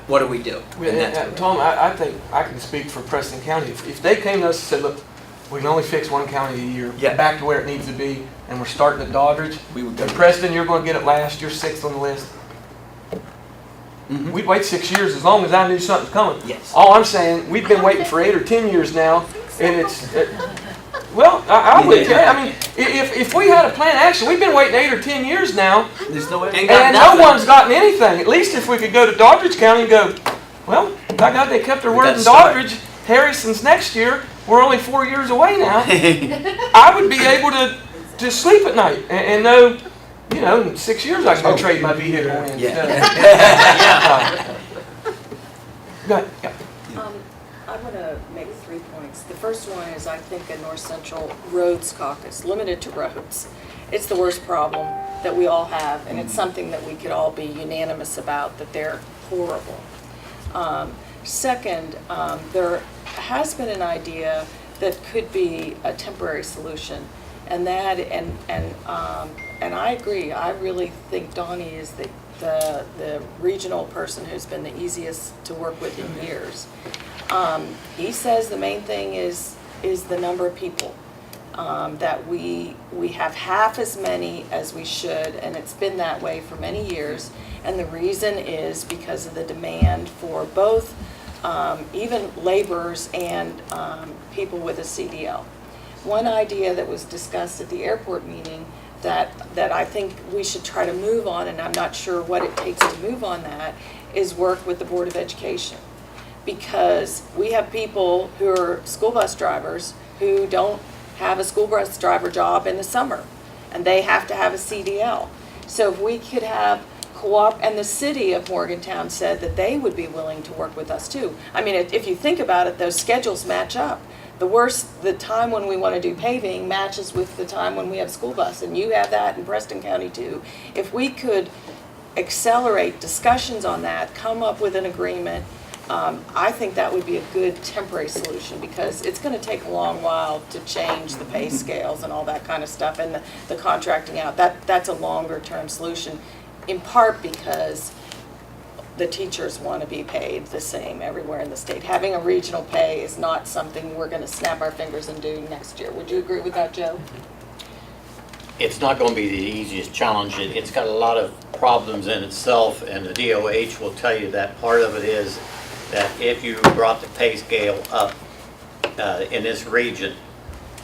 What do we do? And that's what Tom, I think I can speak for Preston County. If they came to us and said, look, we can only fix one county a year, back to where it needs to be, and we're starting at Doddridge, and Preston, you're going to get it last, you're 6th on the list. We'd wait 6 years as long as I knew something's coming. Yes. All I'm saying, we've been waiting for 8 or 10 years now, and it's, well, I would tell you, I mean, if we had a plan of action, we've been waiting 8 or 10 years now, There's no way. and no one's gotten anything. At least if we could go to Doddridge County and go, well, by God, they kept their word in Doddridge. Harrison's next year. We're only 4 years away now. I would be able to sleep at night and know, you know, in 6 years I can go trade my vehicle in. Go ahead. Yeah. I want to make 3 points. The first one is I think a North Central Roads Caucus, limited to roads. It's the worst problem that we all have, and it's something that we could all be unanimous about, that they're horrible. Second, there has been an idea that could be a temporary solution, and that, and I agree. I really think Donnie is the regional person who's been the easiest to work with in years. He says the main thing is the number of people. That we have half as many as we should, and it's been that way for many years. And the reason is because of the demand for both even laborers and people with a CDL. One idea that was discussed at the airport meeting that I think we should try to move on, and I'm not sure what it takes to move on that, is work with the Board of Education. Because we have people who are school bus drivers who don't have a school bus driver job in the summer, and they have to have a CDL. So if we could have and the city of Morgantown said that they would be willing to work with us too. I mean, if you think about it, those schedules match up. The time when we want to do paving matches with the time when we have school bus, and you have that in Preston County too. If we could accelerate discussions on that, come up with an agreement, I think that would be a good temporary solution, because it's going to take a long while to change the pay scales and all that kind of stuff, and the contracting out. That's a longer term solution, in part because the teachers want to be paid the same everywhere in the state. Having a regional pay is not something we're going to snap our fingers and do next year. Would you agree with that, Joe? It's not going to be the easiest challenge. It's got a lot of problems in itself, and the DOH will tell you that part of it is that if you brought the pay scale up in this region,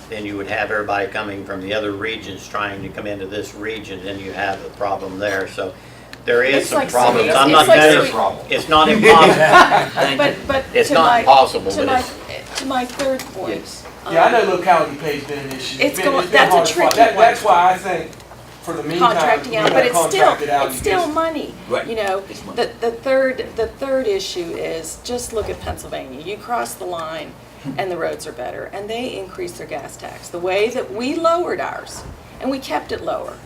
then you would have everybody coming from the other regions trying to come into this region, and you have a problem there. So there is some problems. I'm not saying it's not impossible. But it's not impossible. To my third point. Yeah, I know locality pay's been an issue. That's hard a to tricky find. one. That's why I think, for the meantime, Contracting out, but it's still money. Right. You know, the third issue is just look at Pennsylvania. You cross the line, and the roads are better, and they increase their gas tax. The way that we lowered ours, and we kept it lower.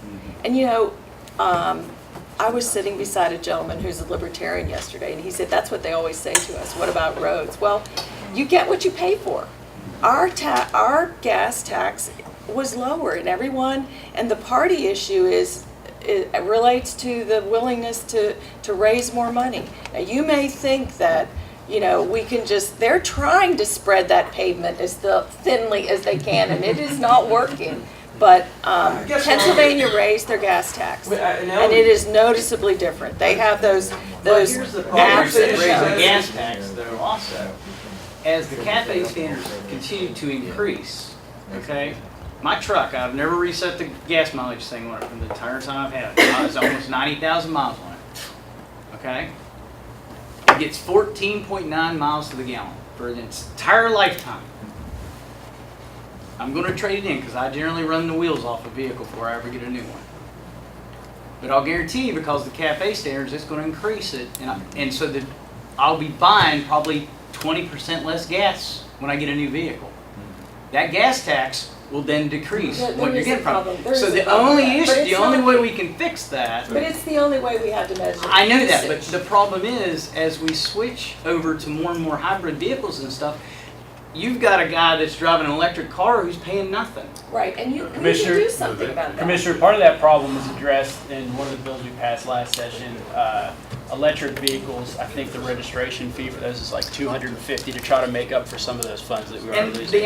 And you know, I was sitting beside a gentleman who's a libertarian yesterday, and he said, that's what they always say to us, what about roads? Well, you get what you pay for. Our gas tax was lower, and everyone, and the party issue it relates to the willingness to raise more money. Now, you may think that, you know, we can they're trying to spread that pavement as thinly as they can, and it is not working. But Pennsylvania raised their gas tax, and it is noticeably different. They have those Here's the problem apps with that raising show. gas tax, though, also. As the CAFE standards continue to increase, okay, My truck, I've never reset the gas mileage thing on it from the entire time I've had it. It's almost 90,000 miles on it. Okay? It gets 14.9 miles to the gallon for its entire lifetime. I'm going to trade it in because I generally run the wheels off a vehicle before I ever get a new one. But I'll guarantee you, because of the CAFE standards, it's going to increase it. And so that I'll be buying probably 20% less gas when I get a new vehicle. That gas tax will then decrease what you're getting from it. So the only way we can fix that. But it's the only way we have to measure. I know that, but the problem is, as we switch over to more and more hybrid vehicles and stuff, you've got a guy that's driving an electric car who's paying nothing. Right, and you Commissioner- can do something about that. Commissioner, part of that problem was addressed in one of the bills we passed last session. Electric vehicles, I think the registration fee for those is like $250 to try to make up for some of those funds that we were And losing.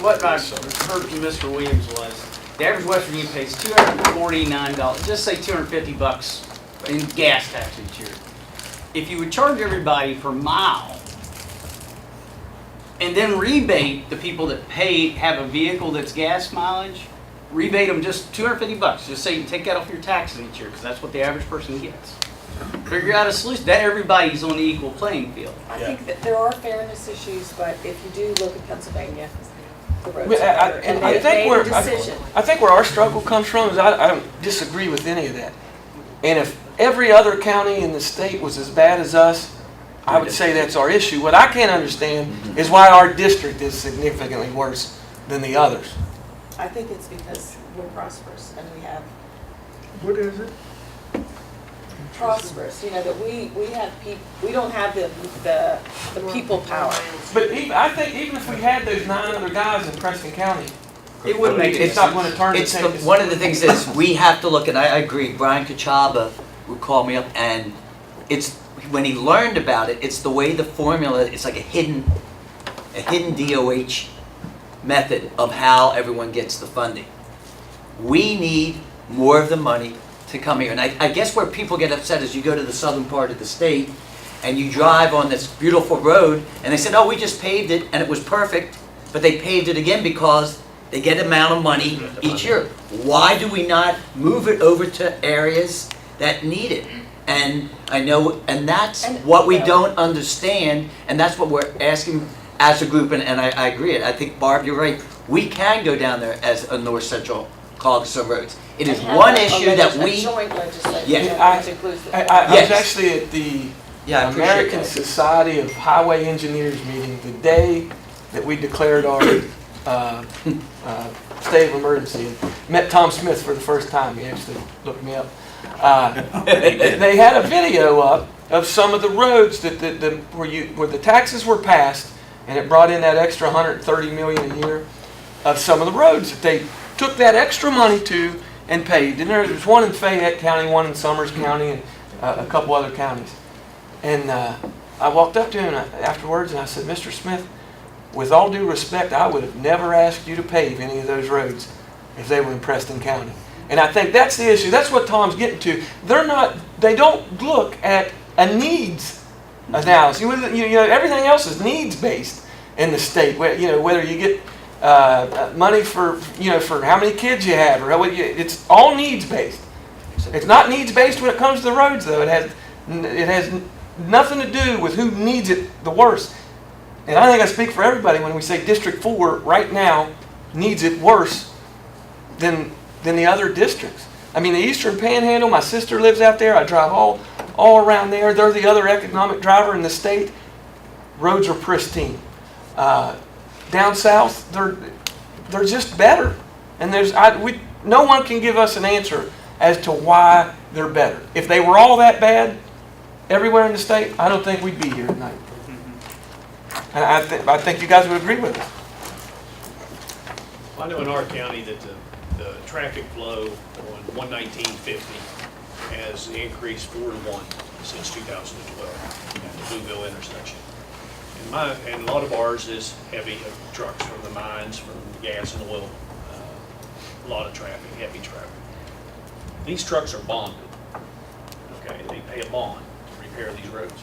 what I heard from Mr. Williams was, the average West Virginia pays $249, just say $250 in gas tax each year. If you would charge everybody per mile, and then rebate the people that have a vehicle that's gas mileage, rebate them just $250. Just say you take that off your taxes each year, because that's what the average person gets. Figure out a solution. That everybody's on the equal playing field. I think that there are fairness issues, but if you do look at Pennsylvania, the roads Well, are better, and they've made a decision. I think where our struggle comes from is I don't disagree with any of that. And if every other county in the state was as bad as us, I would say that's our issue. What I can't understand is why our district is significantly worse than the others. I think it's because we're prosperous and we have What is it? prosperous. You know that we have people. We don't have the people power. But I think even if we had those 9 other guys in Preston County, it wouldn't make it's not going to turn It's the one of the things is we have to look at. I agree. Brian Kachaba would call me up, and it's when he learned about it. It's the way the formula. It's like a hidden DOH method of how everyone gets the funding. We need more of the money to come here. And I guess where people get upset is you go to the southern part of the state and you drive on this beautiful road and they said, oh, we just paved it and it was perfect, but they paved it again because they get amount of money each year. Why do we not move it over to areas that need it? And I know, and that's what we don't understand, and that's what we're asking as a group, and I agree. I think, Barb, you're right. We can go down there as a North Central Caucus of Roads. It is one issue that we... joint legislation, Yeah, which includes the... I was actually at the Yeah, I appreciate American that. Society of Highway Engineers meeting the day that we declared our state of emergency. And met Tom Smith for the first time. He actually looked me up. They had a video up of some of the roads where the taxes were passed, and it brought in that extra $130 million a year of some of the roads that they took that extra money to and paved. And there was one in Fayette County, one in Summers County, and a couple other counties. And I walked up to him afterwards and I said, Mr. Smith, with all due respect, I would have never asked you to pave any of those roads if they were in Preston County. And I think that's the issue. That's what Tom's getting to. They don't look at a needs analysis. You know, everything else is needs based in the state. Whether you get money for how many kids you have, or it's all needs based. It's not needs based when it comes to the roads, though. It has nothing to do with who needs it the worst. And I think I speak for everybody when we say District 4 right now needs it worse than the other districts. I mean, the Eastern Panhandle, my sister lives out there. I drive all around there. They're the other economic driver in the state. Roads are pristine. Down south, they're just better. And no one can give us an answer as to why they're better. If they were all that bad everywhere in the state, I don't think we'd be here tonight. And I think you guys would agree with us. I know in our county that the traffic flow on 11950 has increased 4 to 1 since 2012 at the Blueville intersection. And a lot of ours is heavy trucks from the mines, from gas and oil. A lot of traffic, heavy traffic. These trucks are bonded. Okay, they pay a bond to repair these roads.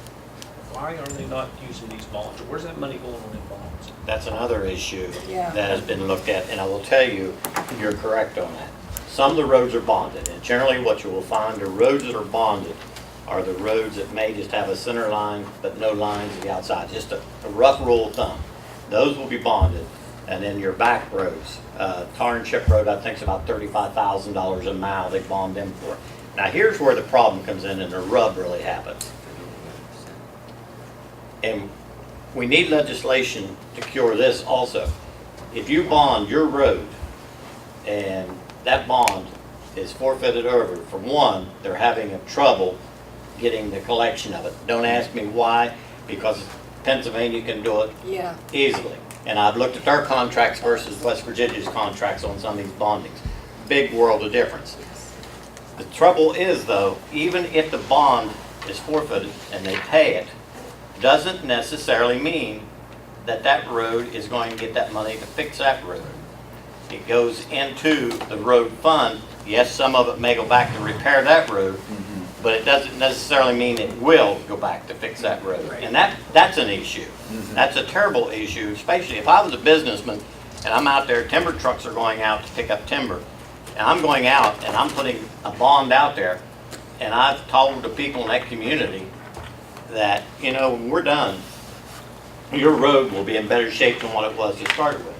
Why are they not using these bonds? Or where's that money going on in bonds? That's another issue Yeah. that has been looked at, and I will tell you, you're correct on that. Some of the roads are bonded, and generally what you will find, the roads that are bonded are the roads that may just have a center line, but no lines to the outside, just a rough rule of thumb. Those will be bonded, and then your back roads, Tar and Chip Road, I think is about $35,000 a mile they bond them for. Now here's where the problem comes in and the rub really happens. And we need legislation to cure this also. If you bond your road and that bond is forfeited over, for one, they're having trouble getting the collection of it. Don't ask me why, because Pennsylvania can do it Yeah. easily. And I've looked at our contracts versus West Virginia's contracts on some of these bondings. Big world of difference. The trouble is though, even if the bond is forfeited and they pay it, doesn't necessarily mean that that road is going to get that money to fix that road. It goes into the road fund. Yes, some of it may go back to repair that road, but it doesn't necessarily mean it will go back to fix that road. And that's an issue. That's a terrible issue, especially if I was a businessman and I'm out there, timber trucks are going out to pick up timber, and I'm going out and I'm putting a bond out there, and I've told the people in that community that, you know, when we're done, your road will be in better shape than what it was to start with.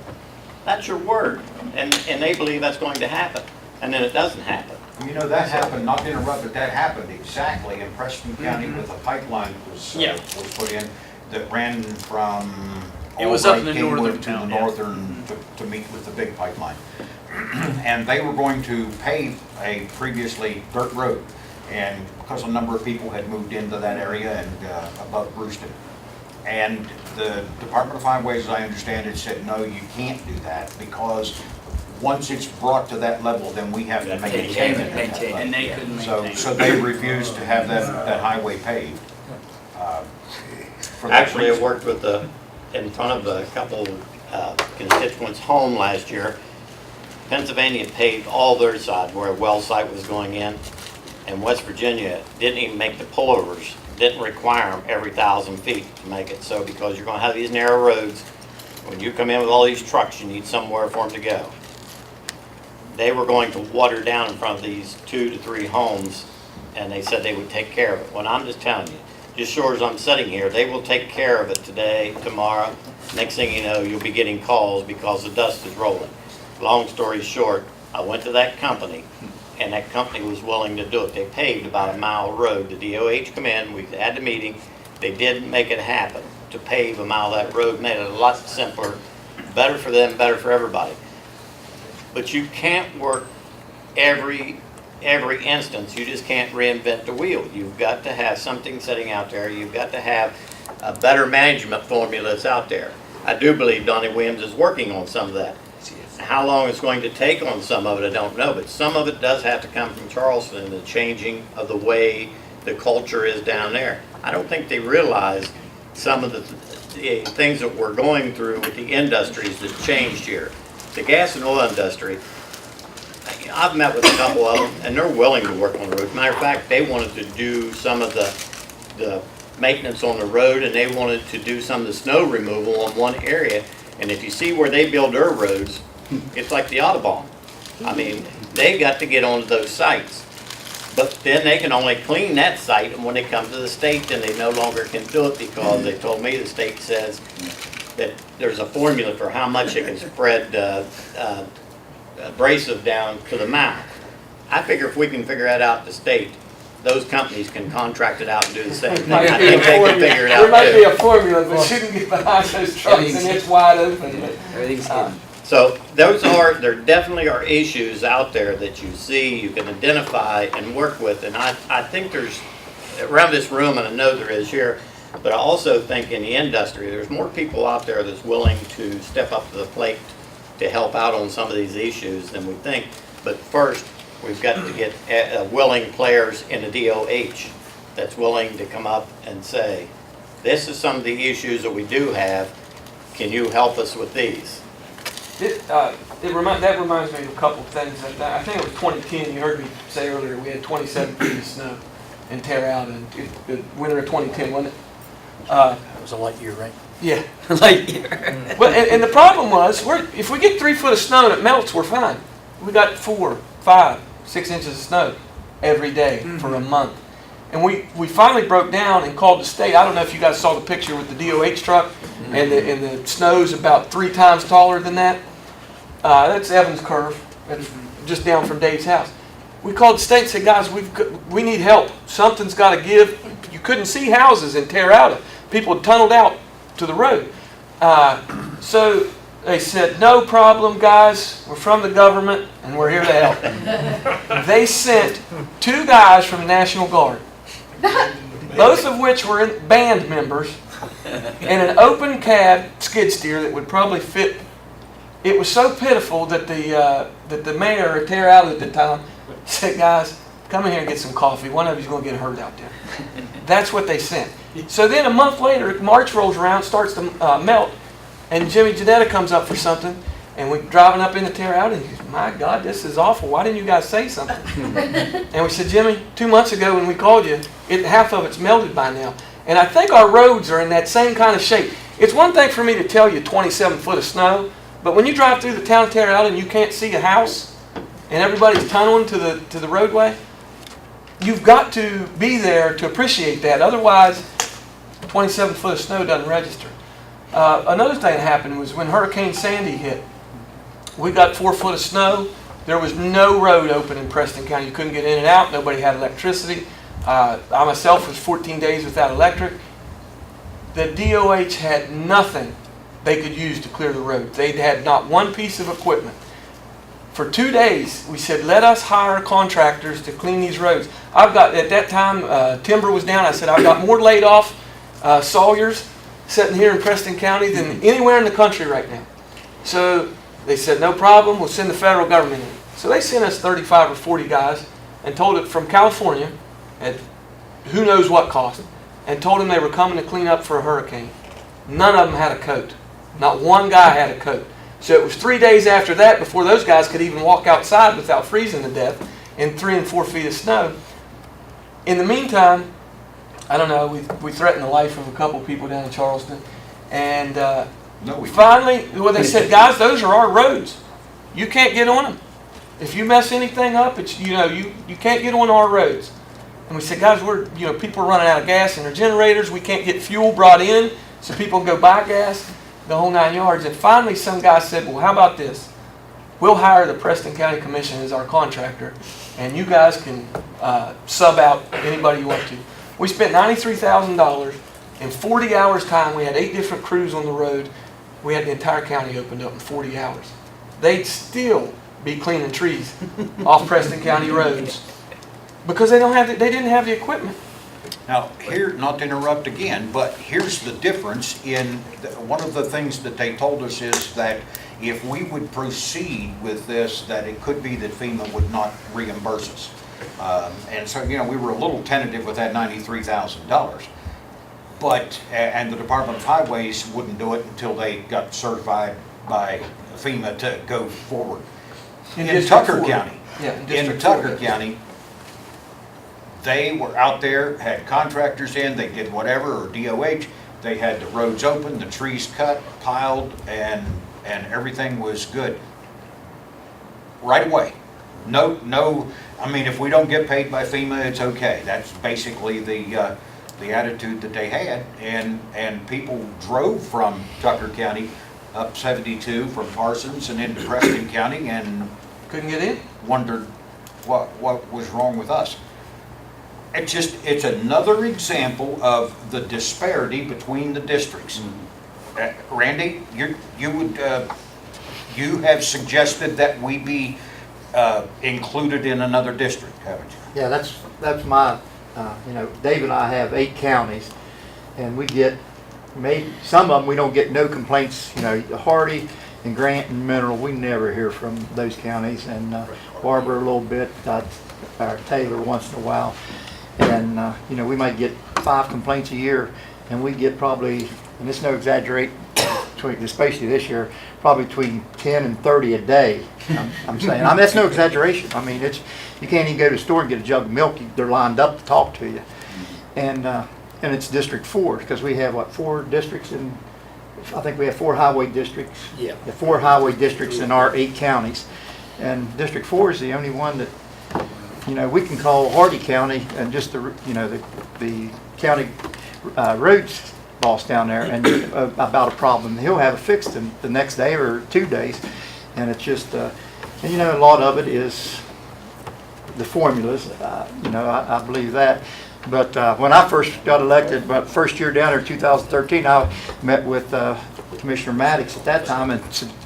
That's your word, and they believe that's going to happen, and then it doesn't happen. You know, that happened, not to interrupt, but that happened exactly in Preston County with a pipeline that was put in that ran from It was up in the Albright, northern Kingwood town, to the northern to meet with the big pipeline. And they were going to pave a previously dirt road, and because a number of people had moved into that area and above Brewston. And the Department of Highways, as I understand it, said, no, you can't do that, because once it's brought to that level, then we have to maintain it. And they couldn't maintain it. So they refused to have that highway paved. Actually, I worked with in front of a couple constituents' home last year. Pennsylvania paved all their side where a well site was going in, and West Virginia didn't even make the pullovers, didn't require them every 1,000 feet to make it so, because you're going to have these narrow roads. When you come in with all these trucks, you need somewhere for them to go. They were going to water down in front of these 2 to 3 homes, and they said they would take care of it. Well, I'm just telling you, just sure as I'm sitting here, they will take care of it today, tomorrow. Next thing you know, you'll be getting calls because the dust is rolling. Long story short, I went to that company, and that company was willing to do it. They paved about a mile road. The DOH come in, we had the meeting, they did make it happen to pave a mile of that road, made it a lot simpler, better for them, better for everybody. But you can't work every instance. You just can't reinvent the wheel. You've got to have something sitting out there. You've got to have a better management formula that's out there. I do believe Donnie Williams is working on some of that. How long it's going to take on some of it, I don't know, but some of it does have to come from Charleston, the changing of the way the culture is down there. I don't think they realize some of the things that we're going through with the industries that changed here. The gas and oil industry, I've met with a couple of them, and they're willing to work on the road. Matter of fact, they wanted to do some of the maintenance on the road, and they wanted to do some of the snow removal on one area. And if you see where they build their roads, it's like the Autobahn. I mean, they've got to get onto those sites. But then they can only clean that site, and when they come to the state, then they no longer can do it, because they told me the state says that there's a formula for how much it can spread abrasive down to the mouth. I figure if we can figure that out at the state, those companies can contract it out and do the same thing. I think they can figure it out There might too. be a formula, but you can get behind those trucks and it's wide open. Everything's hidden. So there definitely are issues out there that you see, you can identify and work with, and I think there's, around this room, and I know there is here, but I also think in the industry, there's more people out there that's willing to step up to the plate to help out on some of these issues than we think. But first, we've got to get willing players in the DOH that's willing to come up and say, this is some of the issues that we do have, can you help us with these? That reminds me of a couple of things. I think it was 2010, you heard me say earlier, we had 27 feet of snow and tear out in the winter of 2010, wasn't it? It was a light year, right? Yeah. Like, Well, and the problem was, if we get 3 foot of snow and it melts, we're fine. We got 4, 5, 6 inches of snow every day for a month. And we finally broke down and called the state. I don't know if you guys saw the picture with the DOH truck, and the snow's about 3 times taller than that. That's Evans Curve. That's just down from Dave's house. We called the state and said, guys, we need help. Something's got to give. You couldn't see houses in Terrata. People had tunneled out to the road. So they said, no problem, guys. We're from the government, and we're here to help. They sent 2 guys from the National Guard, both of which were band members, and an open cab skid steer that would probably fit. It was so pitiful that the mayor of Terrata at the time said, guys, come in here and get some coffee. One of you's going to get hurt out there. That's what they sent. So then a month later, March rolls around, starts to melt, and Jimmy Janetta comes up for something, and we're driving up into Terrata, and he goes, my God, this is awful. Why didn't you guys say something? And we said, Jimmy, 2 months ago when we called you, half of it's melted by now. And I think our roads are in that same kind of shape. It's one thing for me to tell you 27 foot of snow, but when you drive through the town of Terrata and you can't see a house, and everybody's tunneling to the roadway, you've got to be there to appreciate that. Otherwise, 27 foot of snow doesn't register. Another thing that happened was when Hurricane Sandy hit, we got 4 foot of snow. There was no road open in Preston County. You couldn't get in and out. Nobody had electricity. I myself was 14 days without electric. The DOH had nothing they could use to clear the road. They had not one piece of equipment. For 2 days, we said, let us hire contractors to clean these roads. At that time, timber was down. I said, I've got more laid off sawyers sitting here in Preston County than anywhere in the country right now. So they said, no problem, we'll send the federal government in. So they sent us 35 or 40 guys and told it from California at who knows what cost, and told them they were coming to clean up for a hurricane. None of them had a coat. Not one guy had a coat. So it was 3 days after that before those guys could even walk outside without freezing to death in 3 and 4 feet of snow. In the meantime, I don't know, we threatened the life of a couple people down in Charleston. And finally, they said, guys, those are our roads. You can't get on them. If you mess anything up, you can't get on our roads. And we said, guys, people are running out of gas in their generators. We can't get fuel brought in so people can go buy gas, the whole 9 yards. And finally, some guy said, well, how about this? We'll hire the Preston County Commission as our contractor, and you guys can sub out anybody you want to. We spent $93,000. In 40 hours' time, we had 8 different crews on the road. We had the entire county opened up in 40 hours. They'd still be cleaning trees off Preston County roads because they didn't have the equipment. Now, here, not to interrupt again, but here's the difference in, one of the things that they told us is that if we would proceed with this, that it could be that FEMA would not reimburse us. And so, we were a little tentative with that $93,000. But, and the Department of Highways wouldn't do it until they got certified by FEMA to go forward. In Tucker County, in Tucker County, they were out there, had contractors in, they did whatever, or DOH, they had the roads open, the trees cut, piled, and everything was good. Right away. No, I mean, if we don't get paid by FEMA, it's okay. That's basically the attitude that they had, and people drove from Tucker County up 72 from Parsons and into Preston County and couldn't get in. Wondered what was wrong with us. It's another example of the disparity between the districts. Randy, you have suggested that we be included in another district, haven't you? Yeah, that's my, Dave and I have 8 counties, and we get, maybe, some of them we don't get no complaints, Hardy and Grant and Mineral, we never hear from those counties, and Barber a little bit, or Taylor once in a while, and we might get 5 complaints a year, and we get probably, and it's no exaggerate, especially this year, probably between 10 and 30 a day. I'm saying, that's no exaggeration. I mean, you can't even go to the store and get a jug of milk. They're lined up to talk to you, and it's District 4 because we have 4 districts in I think we have 4 highway districts. Yeah. The 4 highway districts in our 8 counties. And District 4 is the only one that, you know, we can call Hardy County and just the, you know, the county roads boss down there and about a problem. He'll have it fixed in the next day or 2 days. And it's just, and you know, a lot of it is the formulas, you know, I believe that. But when I first got elected, but first year down there, 2013, I met with Commissioner Maddox at that time and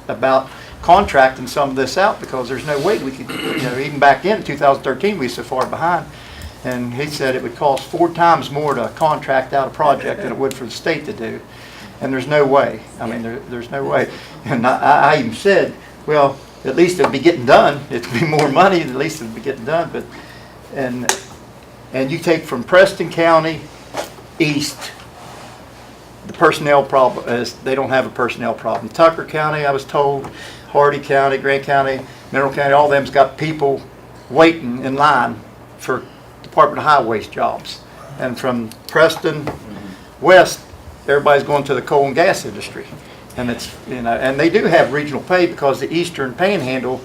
about contracting some of this out because there's no way we could, you know, even back in 2013, we were so far behind. And he said it would cost 4 times more to contract out a project than it would for the state to do. And there's no way. I mean, there's no way. And I even said, well, at least it'll be getting done. It'll be more money, at least it'll be getting done. But and you take from Preston County east, the personnel problem is they don't have a personnel problem. Tucker County, I was told, Hardy County, Grant County, Mineral County, all of them's got people waiting in line for Department of Highways jobs. And from Preston west, everybody's going to the coal and gas industry. And it's, you know, and they do have regional pay because the Eastern Panhandle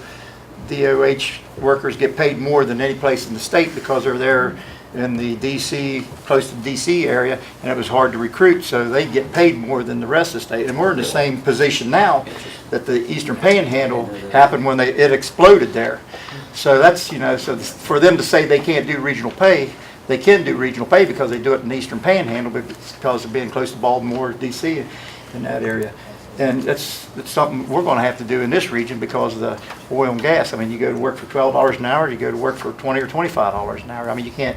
DOH workers get paid more than any place in the state because they're there in the DC, close to the DC area, and it was hard to recruit, so they get paid more than the rest of the state. And we're in the same position now that the Eastern Panhandle happened when it exploded there. So that's, you know, so for them to say they can't do regional pay, they can do regional pay because they do it in the Eastern Panhandle because of being close to Baltimore, DC, in that area. And it's something we're going to have to do in this region because of the oil and gas. I mean, you go to work for $12 an hour, you go to work for $20 or $25 an hour. I mean, you can't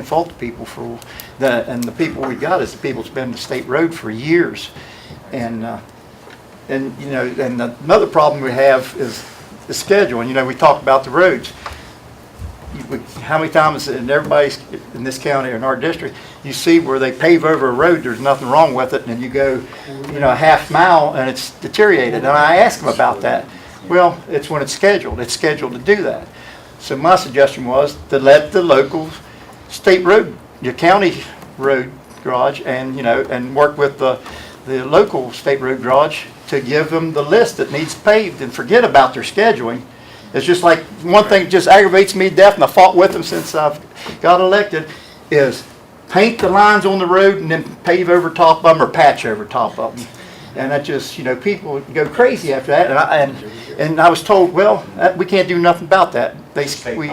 fault the people for that. And the people we got is the people that's been on the state road for years. And you know, and another problem we have is the schedule. And you know, we talked about the roads. How many times in everybody's in this county or in our district, you see where they pave over a road, there's nothing wrong with it, and you go, you know, a half mile and it's deteriorated. And I asked them about that. Well, it's when it's scheduled. It's scheduled to do that. So my suggestion was to let the local state road, your county road garage, and you know, and work with the local state road garage to give them the list that needs paved and forget about their scheduling. It's just like one thing that just aggravates me to death, and I fought with them since I've got elected, is paint the lines on the road and then pave over top of them or patch over top of them. And that just, you know, people go crazy after that. And I was told, well, we can't do nothing about that. We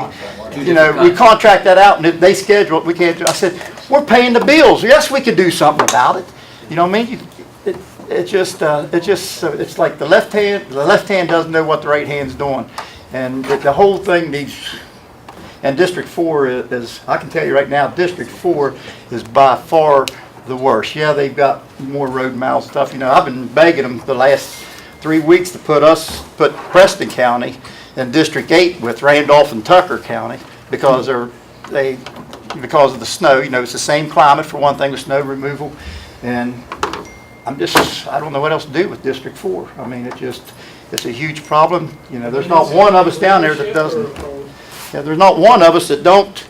contract that out and they schedule it. We can't do. I said, we're paying the bills. Yes, we could do something about it. You know what I mean? It's like the left hand doesn't know what the right hand's doing. And the whole thing needs, and District 4 is, I can tell you right now, District 4 is by far the worst. Yeah, they've got more road miles and stuff. You know, I've been begging them the last 3 weeks to put Preston County in District 8 with Randolph and Tucker County because because of the snow. You know, it's the same climate for one thing with snow removal. And I don't know what else to do with District 4. I mean, it's a huge problem. You know, there's not one of us down there that doesn't. Yeah, there's not one of us that don't.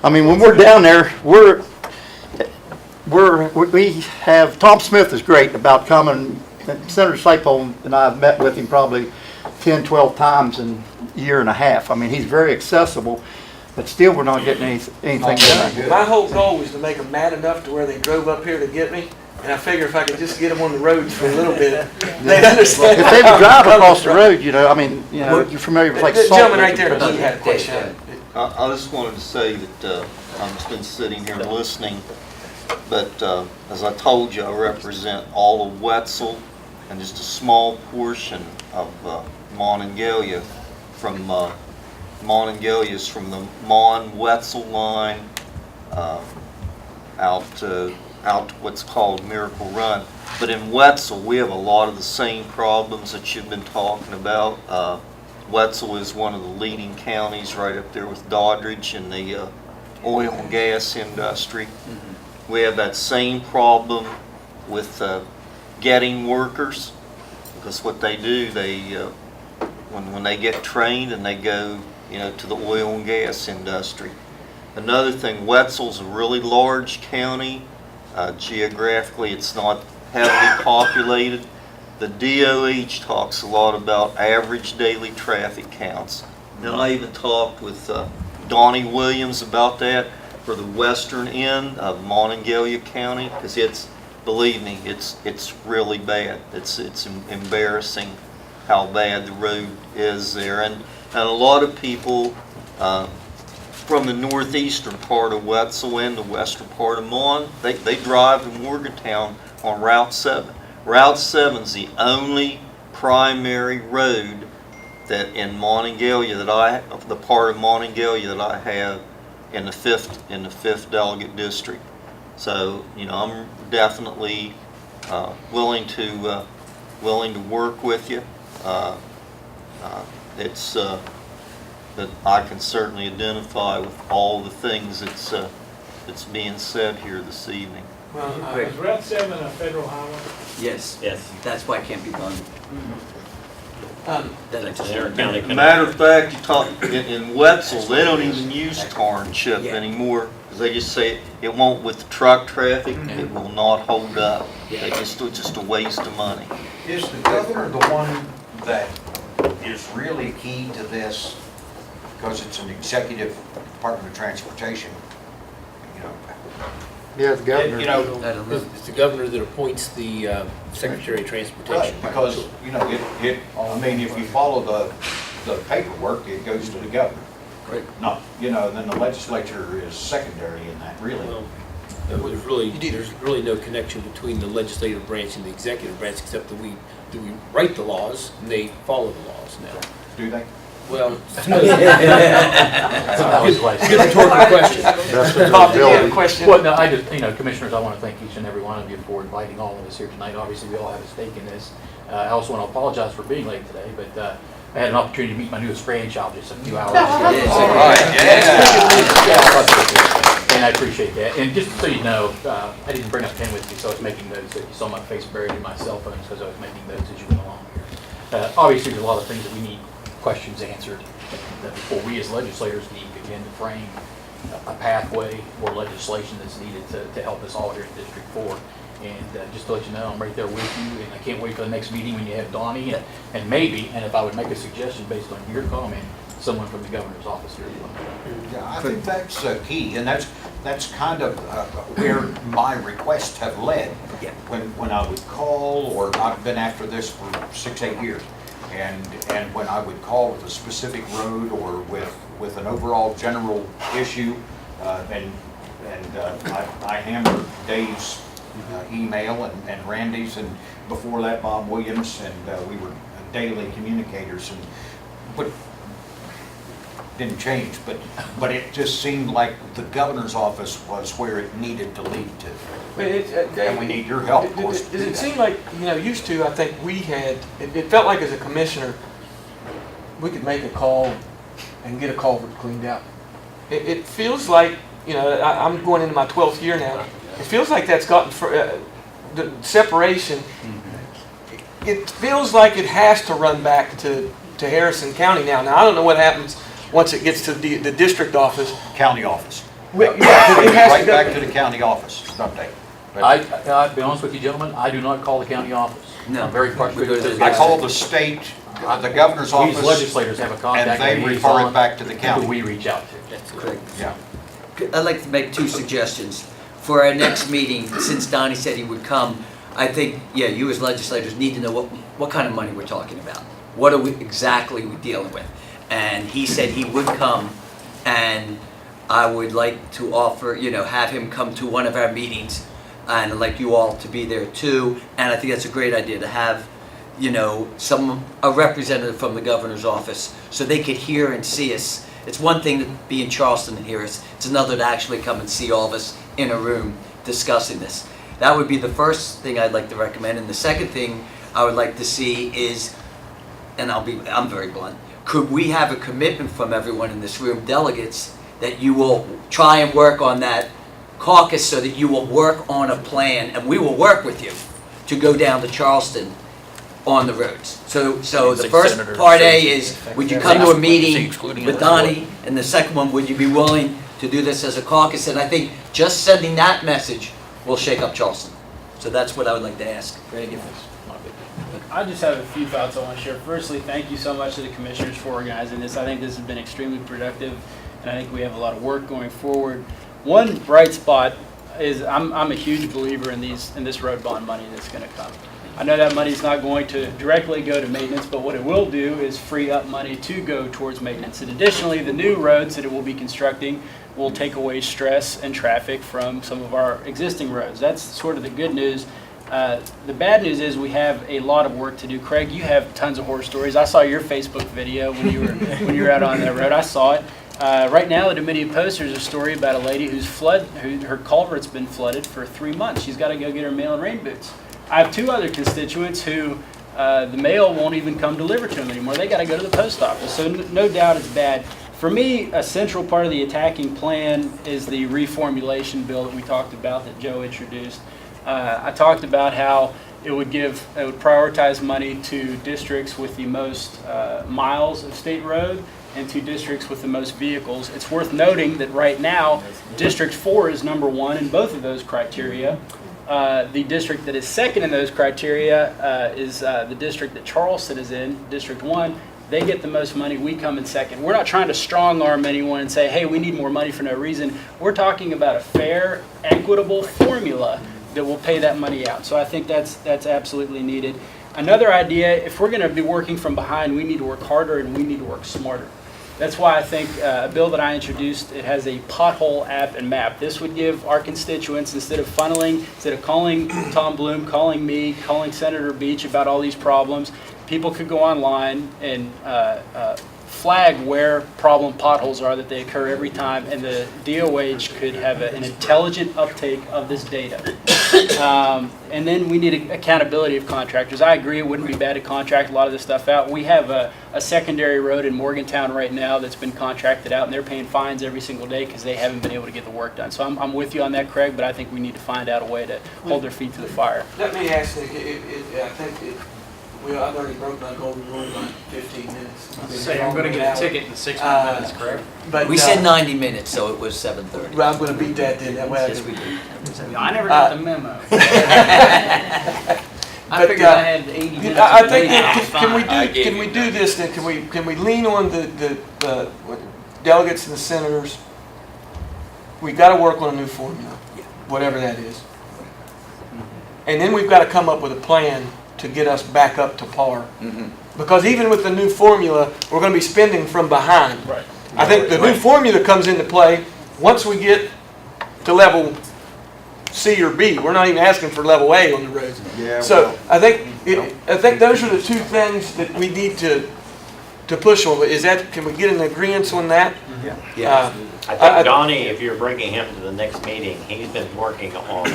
I mean, when we're down there, we have, Tom Smith is great about coming. Senator Slapole and I have met with him probably 10, 12 times in a year and a half. I mean, he's very accessible, but still we're not getting anything done. My whole goal was to make them mad enough to where they drove up here to get me. And I figure if I could just get them on the roads for a little bit, they'd understand. If they would drive across the road, you know, I mean, you know, you're familiar with like the gentleman right there had a question. I just wanted to say that I've just been sitting here listening, but as I told you, I represent all of Wetzel and just a small portion of Monongalia. From Monongalia is from the Mon-Wetzel line out to what's called Miracle Run. But in Wetzel, we have a lot of the same problems that you've been talking about. Wetzel is one of the leading counties right up there with Doddridge and the oil and gas industry. Mm-hmm. We have that same problem with getting workers, because what they do, when they get trained and they go, you know, to the oil and gas industry. Another thing, Wetzel's a really large county. Geographically, it's not heavily populated. The DOH talks a lot about average daily traffic counts. And I even talked with Donnie Williams about that for the western end of Monongalia County, because believe me, it's really bad. It's embarrassing how bad the road is there. And a lot of people from the northeastern part of Wetzel and the western part of Mon, they drive to Morgantown on Route 7. Route 7 is the only primary road that in Monongalia the part of Monongalia that I have in the fifth delegate district. So, I'm definitely willing to work with you. It's that I can certainly identify with all the things that's being said here this evening. Well, is Route 7 a federal highway? Yes. Yes. That's why it can't be done. Matter of fact, you talk in Wetzel, they don't even use tar and chip anymore, because they just say it won't, with the truck traffic, it will not hold up. It's just a waste of money. Is the governor the one that is really key to this? Because it's an executive Department of Transportation, Yeah, the governor. It's the governor that appoints the Secretary of Transportation. Right, because, I mean, if you follow the paperwork, it goes to the governor. Right. Not, then the legislature is secondary in that, really. Well, there's really no connection between the legislative branch and the executive branch, except that we write the laws and they follow the laws now. Do they? Well, it's a good rhetorical question. Bob, do you have a question? Well, no, I just, commissioners, I want to thank each and every one of you for inviting all of us here tonight. Obviously, we all have a stake in this. I also want to apologize for being late today, but I had an opportunity to meet my newest grandchild just a few hours ago. All right, And I appreciate that. And just so you know, I didn't bring a pen with me, so I was making notes. You saw my face buried in my cell phone because I was making notes as you went along here. Obviously, there's a lot of things that we need questions answered before we as legislators can even begin to frame a pathway or legislation that's needed to help us all here in District 4. And just to let you know, I'm right there with you, and I can't wait for the next meeting when you have Donnie, and maybe, and if I would make a suggestion based on your comment, someone from the governor's office here. Yeah, I think that's key, and that's kind of where my requests have led. Yeah. When I would call, or I've been after this for 6-8 years, and when I would call with a specific road or with an overall general issue, and I hammered Dave's email and Randy's, and before that Bob Williams, and we were daily communicators, but didn't change, but it just seemed like the governor's office was where it needed to lead to. And we need your help, of course. Does it seem like, used to, I think we had, it felt like as a commissioner, we could make a call and get a culvert cleaned out. It feels like, I'm going into my 12th year now, it feels like that's gotten, the separation, it feels like it has to run back to Harrison County now. Now, I don't know what happens once it gets to the district office. County office. Well, yeah, it has right to go back to the county office someday. I'll be honest with you, gentlemen, I do not call the county office. No. I'm very frustrated. I call the state, the governor's office. These legislators have a contact. And they refer it back to the county. Who we reach out to. That's correct. Yeah. I'd like to make 2 suggestions. For our next meeting, since Donnie said he would come, I think, you as legislators need to know what kind of money we're talking about. What are we exactly dealing with? And he said he would come, and I would like to offer, have him come to one of our meetings, and I'd like you all to be there too. And I think that's a great idea to have, a representative from the governor's office so they could hear and see us. It's one thing to be in Charleston and hear us. It's another to actually come and see all of us in a room discussing this. That would be the first thing I'd like to recommend. And the second thing I would like to see is, and I'm very blunt, could we have a commitment from everyone in this room, delegates, that you will try and work on that caucus so that you will work on a plan, and we will work with you to go down to Charleston on the roads. So the first part A is, would you come to a meeting with Donnie? And the second one, would you be willing to do this as a caucus? And I think just sending that message will shake up Charleston. So that's what I would like to ask. Greg, if I just have a few thoughts I want to share. Firstly, thank you so much to the commissioners for organizing this. I think this has been extremely productive, and I think we have a lot of work going forward. One bright spot is I'm a huge believer in this road bond money that's going to come. I know that money is not going to directly go to maintenance, but what it will do is free up money to go towards maintenance. And additionally, the new roads that it will be constructing will take away stress and traffic from some of our existing roads. That's sort of the good news. The bad news is we have a lot of work to do. Craig, you have tons of horror stories. I saw your Facebook video when you were out on that road. I saw it. Right now, the Dominion Post, there's a story about a lady her culvert's been flooded for 3 months. She's got to go get her mail and rain boots. I have 2 other constituents who the mail won't even come delivered to them anymore. They got to go to the post office. So no doubt it's bad. For me, a central part of the attacking plan is the reformulation bill that we talked about that Joe introduced. I talked about how it would prioritize money to districts with the most miles of state road and to districts with the most vehicles. It's worth noting that right now, District 4 is number 1 in both of those criteria. The district that is second in those criteria is the district that Charleston is in, District 1. They get the most money, we come in second. We're not trying to strong arm anyone and say, hey, we need more money for no reason. We're talking about a fair, equitable formula that will pay that money out. So I think that's absolutely needed. Another idea, if we're going to be working from behind, we need to work harder and we need to work smarter. That's why I think a bill that I introduced, it has a pothole app and map. This would give our constituents, instead of calling Tom Bloom, calling me, calling Senator Beach about all these problems, people could go online and flag where problem potholes are that they occur every time, and the DOH could have an intelligent uptake of this data. And then we need accountability of contractors. I agree it wouldn't be bad to contract a lot of this stuff out. We have a secondary road in Morgantown right now that's been contracted out, and they're paying fines every single day because they haven't been able to get the work done. So I'm with you on that, Craig, but I think we need to find out a way to hold their feet to the fire. Let me ask you, I've already broke my golden rule by 15 minutes. I'm going to get a ticket in 6 more minutes, Craig. But we said 90 minutes, so it was 7:30. Well, I'm going to beat that then. That way Yes, we did. I never got the memo. I figured I had 80 minutes. I think can we do this then? Can we lean on the delegates and the senators? We got to work on a new formula, whatever that is, and then we've got to come up with a plan to get us back up to par. Because even with the new formula, we're going to be spending from behind. Right. I think the new formula comes into play once we get to level C or B. We're not even asking for level A on the roads. Yeah, so I think those are the 2 things that we need to push on. Can we get an agreement on that? Yeah. I think Donnie, if you're bringing him to the next meeting, he's been working on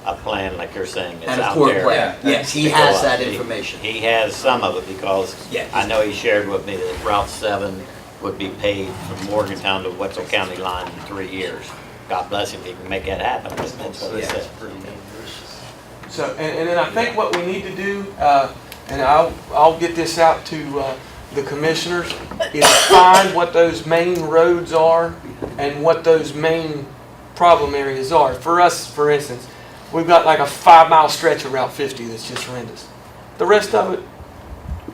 a plan, like you're saying, is And a out core there. plan. Yes, he has that information. He has some of it because Yeah. I know he shared with me that Route 7 would be paved from Morgantown to Wetzel County line in 3 years. God bless him if he can make that happen. That's what he said. So, and then I think what we need to do, and I'll get this out to the commissioners, is find what those main roads are and what those main problem areas are. For us, for instance, we've got like a 5-mile stretch of Route 50 that's just horrendous. The rest of it,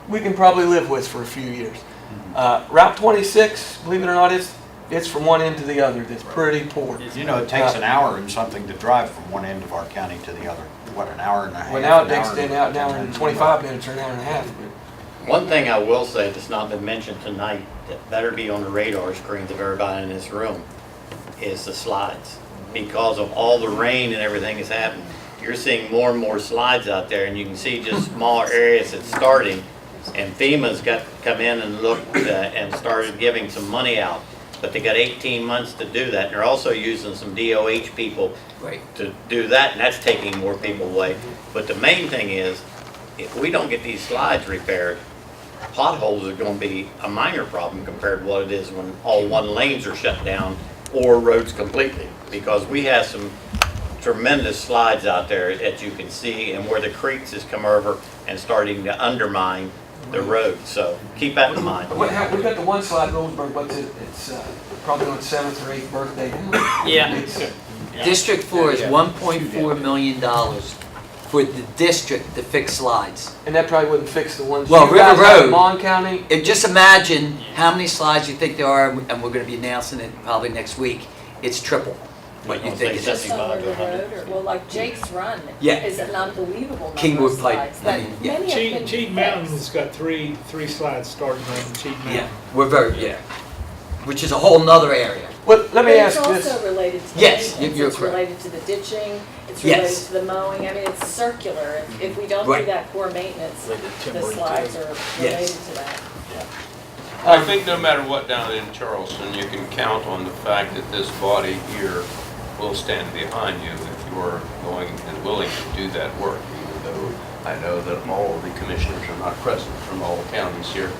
we can probably live with for a few years. Route 26, believe it or not, it's from one end to the other. That's pretty poor. You know, it takes an hour and something to drive from one end of our county to the other. What, an hour and a half? Well, now it takes an hour and 25 minutes or an hour and a half. One thing I will say that's not been mentioned tonight that better be on the radar screens of everybody in this room is the slides. Because of all the rain and everything that's happened, you're seeing more and more slides out there, and you can see just smaller areas that's starting. And FEMA's got to come in and look and started giving some money out. But they got 18 months to do that. And they're also using some DOH people to do that, and that's taking more people away. But the main thing is, if we don't get these slides repaired, potholes are going to be a minor problem compared to what it is when all one lanes are shut down or roads completely. Because we have some tremendous slides out there that you can see, and where the creeks has come over and starting to undermine the road. So keep that in mind. We've got the one slide, Roseburg, what's it? It's probably on 7th or 8th birthday. Yeah. District 4 is $1.4 million for the district to fix slides. And that probably wouldn't fix the ones Well, you guys River have in Road. Mon County. And just imagine how many slides you think there are, and we're gonna be announcing it probably next week. It's triple what you think it Just is. on River Road, or, well, like Jake's Run Yeah. is an unbelievable number Kingwood of Pike, slides. I that mean, yeah. many have been Cheat fixed. Mountain's got three slides starting on Cheat Mountain. Yeah, we're very, yeah. Which is a whole nother area. Well, let me But ask it's this. also related to the Yes, maintenance, you're it's correct. related to the ditching, it's Yes. related to the mowing, I mean, it's circular. If we don't do Right. that core maintenance, the slides are Yes. related to that. I think no matter what down in Charleston, you can count on the fact that this body here will stand behind you if you're going and willing to do that work, even though I know that all the commissioners are not present from all counties here.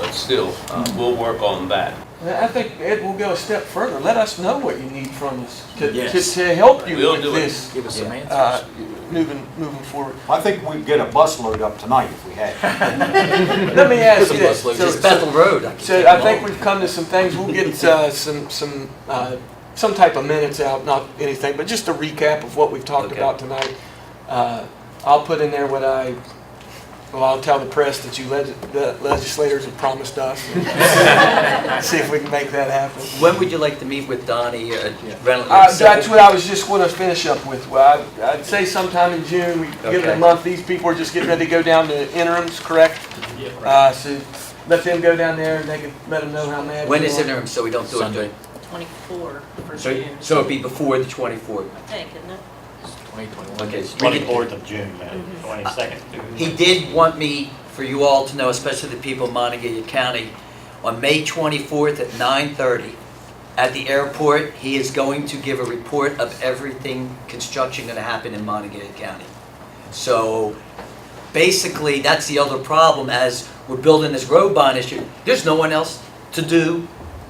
But still, we'll work on that. I think, Ed, we'll go a step further. Let us know what you need from us Yes. to help you We'll with do it. this. Give us some uh, answers. moving forward. I think we'd get a busload up tonight if we had. Let me ask you this. Just Bethel Road. I can So take I them think all. we've come to some things. We'll get some type of minutes out, not anything, but just a recap of what we've talked Okay. about tonight. I'll put in there what I'll tell the press that the legislators have promised us. See if we can make that happen. When would you like to meet with Donnie? That's what I was just going to finish up with. Well, I'd say sometime in June. We give it a Okay. month. These people are just getting ready to go down to interims, correct? So let them go down there and they can let them know how mad. When we is are. interim, so we don't do it during? 24 for So, June. so it'd be before the 24th. I think, isn't it? 2021. Okay. 24th of June, man, 22nd. He did want me, for you all to know, especially the people of Monongalia County, on May 24th at 9:30 at the airport, he is going to give a report of everything construction going to happen in Monongalia County. So basically, that's the other problem as we're building this road bond issue. There's no one else to do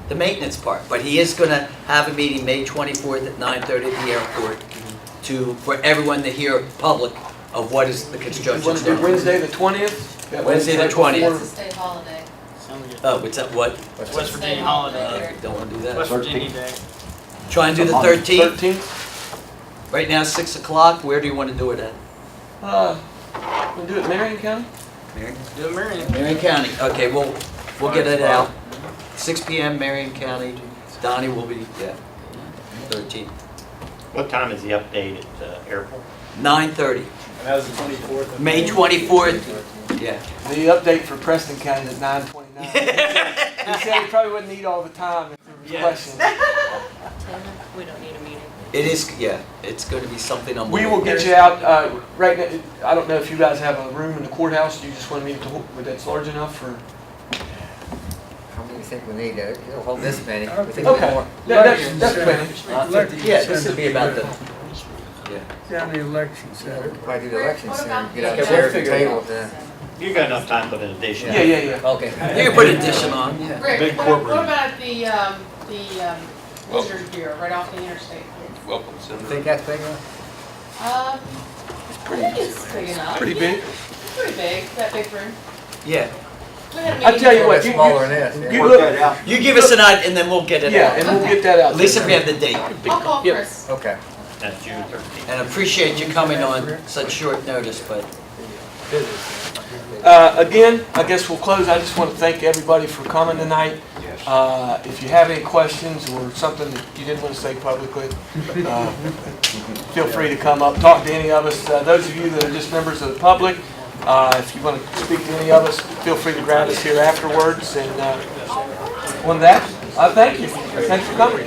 the maintenance part. But he is going to have a meeting May 24th at 9:30 at the airport for everyone to hear public of what is the You construction. want to do Wednesday the 20th? That Wednesday the right before- 20th. It's a state holiday. Oh, what's that, what? West Virginia holiday. Don't want to do that. West Virginia Day. Try and do the 13th. 13th? Right now, 6 o'clock. Where do you want to do it at? We'll do it in Marion County? Marion? Do it, Marion. Marion County. Okay, we'll get it out. 6 p.m. Marion County. Donnie will be, 13th. What time is the update at the airport? 9:30. And that was the 24th of May 24th. Yeah. The update for Preston County is at 9:29. He said he probably wouldn't need all the time if there was questions. We don't need a meeting. It is, it's going to be something We unbelievable. will get you out, right now, I don't know if you guys have a room in the courthouse, you just want me to, that's large enough for? How many do you think we need? It'll hold this many. We think Okay, more. that's plenty. Yeah, this would be about the, Down the election center. We could probably do the election What center, about get the- out Okay, chairs we'll and figure it tables then. You got enough time to put an addition. Yeah. okay. You can put an addition on. Yeah. Rick, Big what courtroom. about the Visitors Bureau right off the interstate? Welcome, You Senator. think that's big enough? I think it's big enough. Pretty big. It's pretty big, that big room. Yeah. We had a I meeting tell you there. what, It's smaller than this, yeah. you Work look, that out. You give us an idea, and then we'll get it yeah, out. and we'll get that out. At least if we have the date. I'll call Chris. Okay. That's June 13th. And appreciate you coming on such short notice, but Again, I guess we'll close. I just want to thank everybody for coming tonight. If you have any questions or something that you didn't want to say publicly, feel free to come up, talk to any of us. Those of you that are just members of the public, if you want to speak to any of us, feel free to grab us here afterwards. And on that, thank you. Thanks for coming.